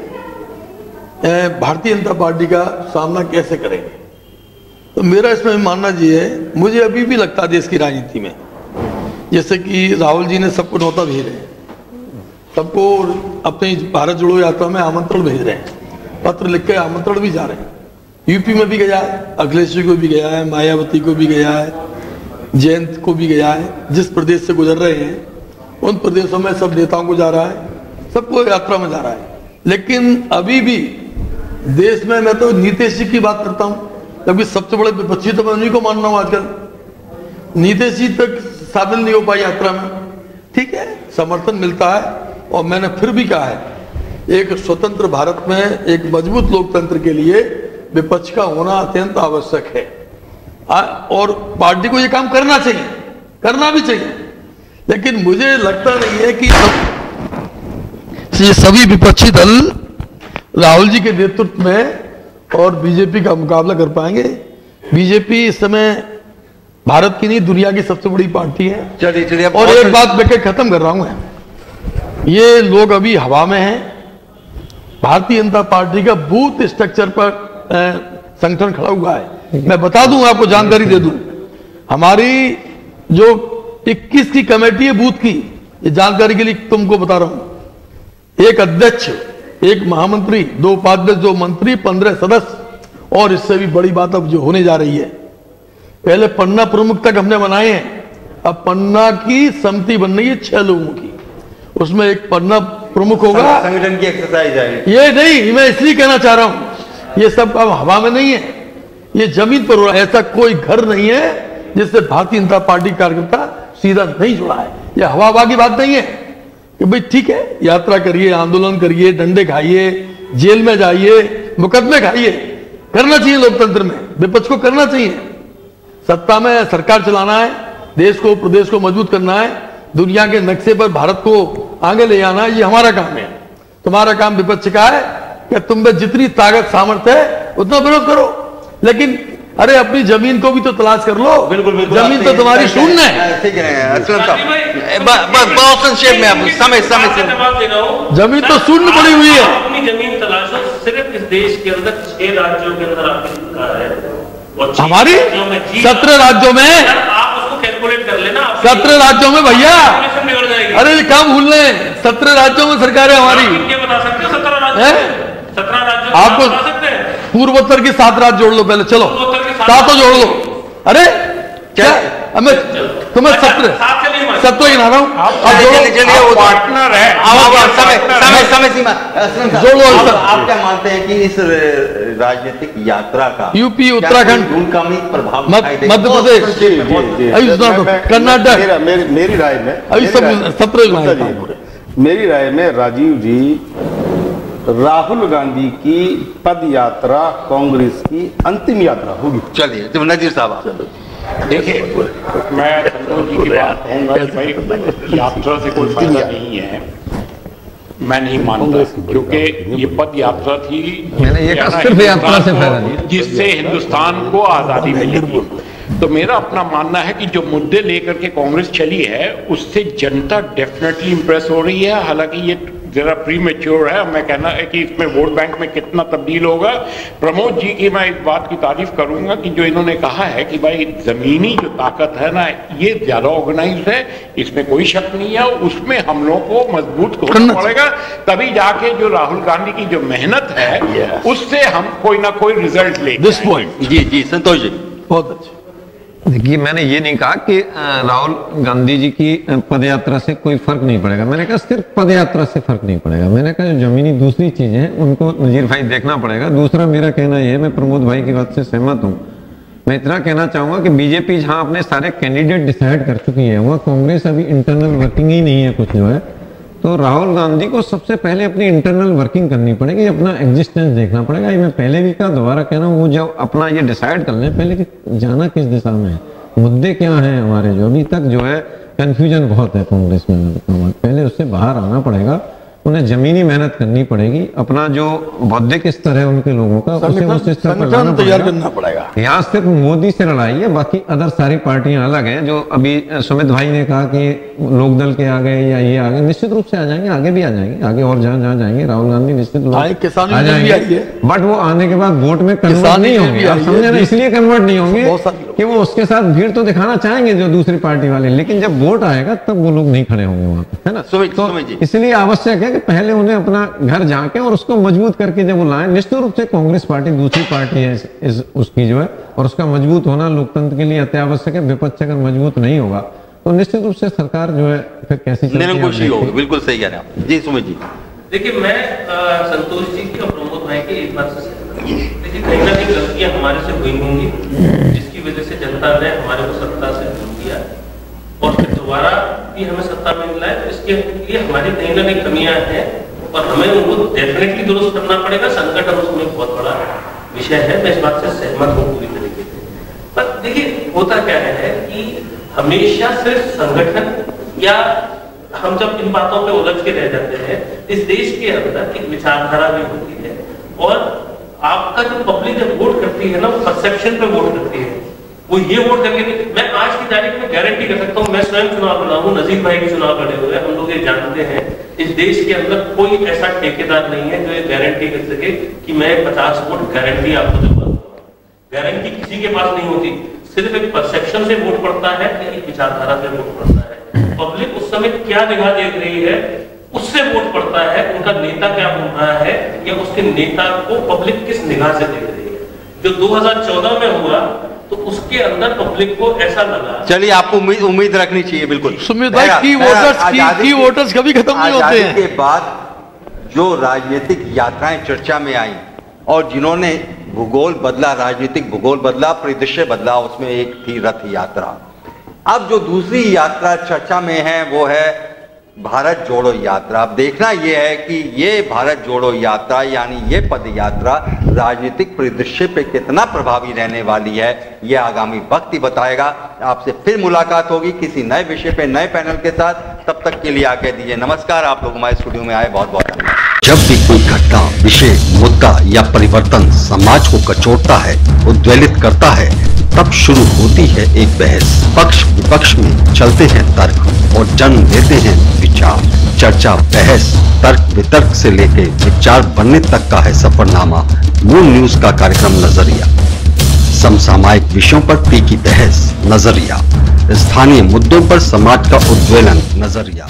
भारतीय जनता पार्टी का सामना कैसे करेंगे, तो मेरा इसमें मानना ये है, मुझे अभी भी लगता है देश की राजनीति में, जैसे कि राहुल जी ने सबको न्योता भेज रहे हैं, सबको अपनी भारत जोड़ो यात्रा में आमंत्रण भेज रहे हैं, पत्र लिख के आमंत्रण भी जा रहे हैं। यूपी में भी गया है, अखिलेश जी को भी गया है, मायावती को भी गया है, जयंत को भी गया है। जिस प्रदेश से गुजर रहे हैं उन प्रदेशों में सब नेताओं को जा रहा है, सबको यात्रा में जा रहा है। लेकिन अभी भी देश में, मैं तो नीतीश जी की बात करता हूँ, क्योंकि सबसे बड़े विपक्षी तो मैं उन्हीं को मान रहा हूँ आजकल। नीतीश जी तक शामिल नहीं हो पाई यात्रा में, ठीक है, समर्थन मिलता है। और मैंने फिर भी कहा है, एक स्वतंत्र भारत में एक मजबूत लोकतंत्र के लिए विपक्ष का होना अत्यंत आवश्यक है, और पार्टी को ये काम करना चाहिए, करना भी चाहिए। लेकिन मुझे लगता नहीं है कि ये सभी विपक्षी दल राहुल जी के नेतृत्व में और बीजेपी का मुकाबला कर पाएंगे। बीजेपी इस समय भारत की नहीं, दुनिया की सबसे बड़ी पार्टी है। चलिए और एक बात मैं खत्म कर रहा हूं, ये लोग अभी हवा में हैं। भारतीय जनता पार्टी का बूथ स्ट्रक्चर पर संगठन खड़ा हुआ है। मैं बता दूं, आपको जानकारी दे दूं, हमारी जो 21 की कमेटी है बूथ की, ये जानकारी के लिए तुमको बता रहा हूं, एक अध्यक्ष, एक महामंत्री, 2 उपाध्यक्ष, 2 मंत्री, 15 सदस्य। और इससे भी बड़ी बात अब जो होने जा रही है, पहले पन्ना प्रमुख तक हमने बनाए हैं, अब पन्ना की समिति बन रही है 6 लोगों की, उसमें एक पन्ना प्रमुख होगा। संगठन की एक्सरसाइज है ये नहीं, मैं इसलिए कहना चाह रहा हूं, ये सब अब हवा में नहीं है, ये जमीन पर हो रहा है। ऐसा कोई घर नहीं है जिससे भारतीय जनता पार्टी कार्यकर्ता सीधा नहीं जुड़ा है। ये हवा की बात नहीं है कि भाई ठीक है, यात्रा करिए, आंदोलन करिए, डंडे खाइए, जेल में जाइए, मुकदमे खाइए, करना चाहिए लोकतंत्र में, विपक्ष को करना चाहिए। सत्ता में सरकार चलाना है, देश को प्रदेश को मजबूत करना है, दुनिया के नक्शे पर भारत को आगे ले जाना है, ये हमारा काम है। तुम्हारा काम विपक्ष का है कि तुम में जितनी ताकत सामर्थ्य है उतना विरोध करो, लेकिन अरे अपनी जमीन को भी तो तलाश कर लो। बिल्कुल बिल्कुल, जमीन तो तुम्हारी शून्य है। ठीक है असलम साहब, बहुत संक्षेप में आप समय से जवाब दे रहा हूँ। जमीन तो शून्य पड़ी हुई है। अपनी जमीन तलाशो, सिर्फ इस देश के अंदर 6 राज्यों के अंदर आपकी सरकार है, और हमारी 17 राज्यों में, आप उसको कैलकुलेट कर लेना। 17 राज्यों में भैया, बिगड़ जाएगी। अरे क्या भूल रहे हैं, 17 राज्यों में सरकार है हमारी। कितने बता सकते हो? 17 राज्य, 17 राज्य आपको बता सकते हैं? पूर्वोत्तर की 7 राज्य जोड़ लो पहले, चलो पूर्वोत्तर के 7 जोड़ लो। अरे क्या मैं तुम्हें 17 ही ना रहा हूँ, पार्टनर है। समय सीमा जोड़ लो। आप क्या मानते हैं कि इस राजनीतिक यात्रा का यूपी, उत्तराखंड, दूरगामी प्रभाव मध्य प्रदेश, कर्नाटक, मेरी राय में, अभी सब 17 मेरी राय में राजीव जी, राहुल गांधी की पद यात्रा कांग्रेस की अंतिम यात्रा होगी। चलिए तो नजीर साहब, देखिए, मैं संतोष जी की बात कहूँगा कि भाई यात्रा से कोई फायदा नहीं है, मैं नहीं मानता, क्योंकि ये पद यात्रा थी, मैंने ये कहा सिर्फ यात्रा से फायदा नहीं, जिससे हिंदुस्तान को आज़ादी मिलेगी। तो मेरा अपना मानना है कि जो मुद्दे लेकर के कांग्रेस चली है उससे जनता डेफिनेटली इंप्रेस हो रही है। हालांकि ये जरा प्रीमेच्योर है, मैं कहना है कि इसमें वोट बैंक में कितना तब्दील होगा। प्रमोद जी की मैं इस बात की तारीफ करूंगा कि जो इन्होंने कहा है कि भाई जमीनी जो ताकत है ना, ये ज्यादा ऑर्गेनाइज्ड है, इसमें कोई शक नहीं है, उसमें हम लोग को मजबूत होना पड़ेगा, तभी जाके जो राहुल गांधी की जो मेहनत है उससे हम कोई ना कोई रिजल्ट ले। दिस पॉइंट जी संतोष जी, बहुत अच्छा। देखिए, मैंने ये नहीं कहा कि राहुल गांधी जी की पदयात्रा से कोई फर्क नहीं पड़ेगा, मैंने कहा सिर्फ पदयात्रा से फर्क नहीं पड़ेगा, मैंने कहा जो जमीनी दूसरी चीजें हैं उनको नजीर भाई देखना पड़ेगा। दूसरा मेरा कहना यह है, मैं प्रमोद भाई की बात से सहमत हूं, मैं इतना कहना चाहूंगा कि बीजेपी जहां अपने सारे कैंडिडेट डिसाइड कर चुकी है, वहां कांग्रेस अभी इंटरनल वर्किंग ही नहीं है कुछ जो है, तो राहुल गांधी को सबसे पहले अपनी इंटरनल वर्किंग करनी पड़ेगी, अपना एग्जिस्टेंस देखना पड़ेगा। ये मैं पहले भी कहा, दोबारा कह रहा हूँ, वो जब अपना ये डिसाइड कर लें पहले कि जाना किस दिशा में है, मुद्दे क्या हैं हमारे, जो अभी तक जो है कंफ्यूजन बहुत है कांग्रेस में, पहले उससे बाहर आना पड़ेगा, उन्हें जमीनी मेहनत करनी पड़ेगी, अपना जो बौद्धिक स्तर है उनके लोगों का उसे उस स्तर पर लाना तैयार करना पड़ेगा। यहाँ सिर्फ मोदी से लड़ाई है, बाकी अदर सारी पार्टियां अलग हैं। जो अभी सुमित भाई ने कहा कि लोकदल के आ गए या ये आ गए, निश्चित रूप से आ जाएंगे, आगे भी आ जाएंगे, आगे और जहां जाएंगे राहुल गांधी निश्चित रूप से आ जाएंगे, बट वो आने के बाद वोट में कन्वर्ट नहीं होंगे। आप समझे ना, इसलिए कन्वर्ट नहीं होंगे कि वो उसके साथ भीड़ तो दिखाना चाहेंगे जो दूसरी पार्टी वाले, लेकिन जब वोट आएगा तब वो लोग नहीं खड़े होंगे वहां पर, है ना। तो इसलिए आवश्यक है कि पहले उन्हें अपना घर जाके और उसको मजबूत करके जब वो लाएं। निश्चित रूप से कांग्रेस पार्टी दूसरी पार्टी है उसकी जो है, और उसका मजबूत होना लोकतंत्र के लिए अत्यावश्यक है। विपक्ष अगर मजबूत नहीं होगा तो निश्चित रूप से सरकार जो है फिर कैसी निरंकुश होगी। बिल्कुल सही कह रहे हैं आप जी। सुमित जी, देखिए, मैं संतोष जी की और प्रमोद भाई की एक बात से सहमत हूं। देखिए, कहीं ना कहीं गलतियां हमारे से हुई होंगी, जिसकी वजह से जनता ने हमारे को सत्ता से दूर किया, और फिर दोबारा भी हमें सत्ता में मिला है, तो इसके लिए हमारी कहीं ना कहीं कमियां हैं और हमें उनको डेफिनेटली दुरुस्त करना पड़ेगा। संकट और उसमें बहुत बड़ा विषय है, मैं इस बात से सहमत हूँ पूरी तरीके से। पर देखिए, होता क्या है कि हमेशा सिर्फ संगठन या हम जब इन बातों पे उलझ के रह जाते हैं, इस देश के अंदर एक विचारधारा भी होती है, और आपका जो पब्लिक जब वोट करती है ना, वो परसेप्शन पे वोट करती है। वो ये वोट करके, मैं आज की तारीख में गारंटी कर सकता हूँ, मैं स्वयं चुनाव लड़ा हूँ, नजीर भाई भी चुनाव लड़े हुए हैं, हम लोग ये जानते हैं, इस देश के अंदर कोई ऐसा ठेकेदार नहीं है जो ये गारंटी कर सके कि मैं 50 वोट गारंटी आपको दूंगा। गारंटी किसी के पास नहीं होती, सिर्फ एक परसेप्शन से वोट पड़ता है, एक विचारधारा से वोट पड़ता है। पब्लिक उस समय क्या निगाह देख रही है उससे वोट पड़ता है, उनका नेता क्या बोल रहा है या उसके नेता को पब्लिक किस निगाह से देख रही है। जो 2014 में हुआ, तो उसके अंदर पब्लिक को ऐसा लगा। चलिए, आपको उम्मीद रखनी चाहिए, बिल्कुल। सुमित भाई, की वोटर्स कभी खत्म नहीं होते हैं। के बाद जो राजनीतिक यात्राएं चर्चा में आई और जिन्होंने भूगोल बदला, राजनीतिक भूगोल बदला, परिदृश्य बदला, उसमें एक थी रथ यात्रा। अब जो दूसरी यात्रा चर्चा में है वो है भारत जोड़ो यात्रा। अब देखना यह है कि ये भारत जोड़ो यात्रा यानी ये पद यात्रा राजनीतिक परिदृश्य पे कितना प्रभावी रहने वाली है, ये आगामी वक्त ही बताएगा। आपसे फिर मुलाकात होगी किसी नए विषय पे, नए पैनल के साथ। तब तक के लिए आगे दीजिए नमस्कार। आप लोग हमारे स्टूडियो में आए, बहुत बहुत धन्यवाद। जब भी कोई घटना, विषय, मुद्दा या परिवर्तन समाज को कचोटता है, उद्वेलित करता है, तब शुरू होती है एक बहस। पक्ष विपक्ष में चलते हैं तर्क और जन्म लेते हैं विचार। चर्चा, बहस, तर्क वितर्क से लेके विचार बनने तक का है सफरनामा मूल न्यूज का कार्यक्रम नजरिया। समसामयिक विषयों पर तीखी बहस, नजरिया। स्थानीय मुद्दों पर समाज का उद्वेलन, नजरिया।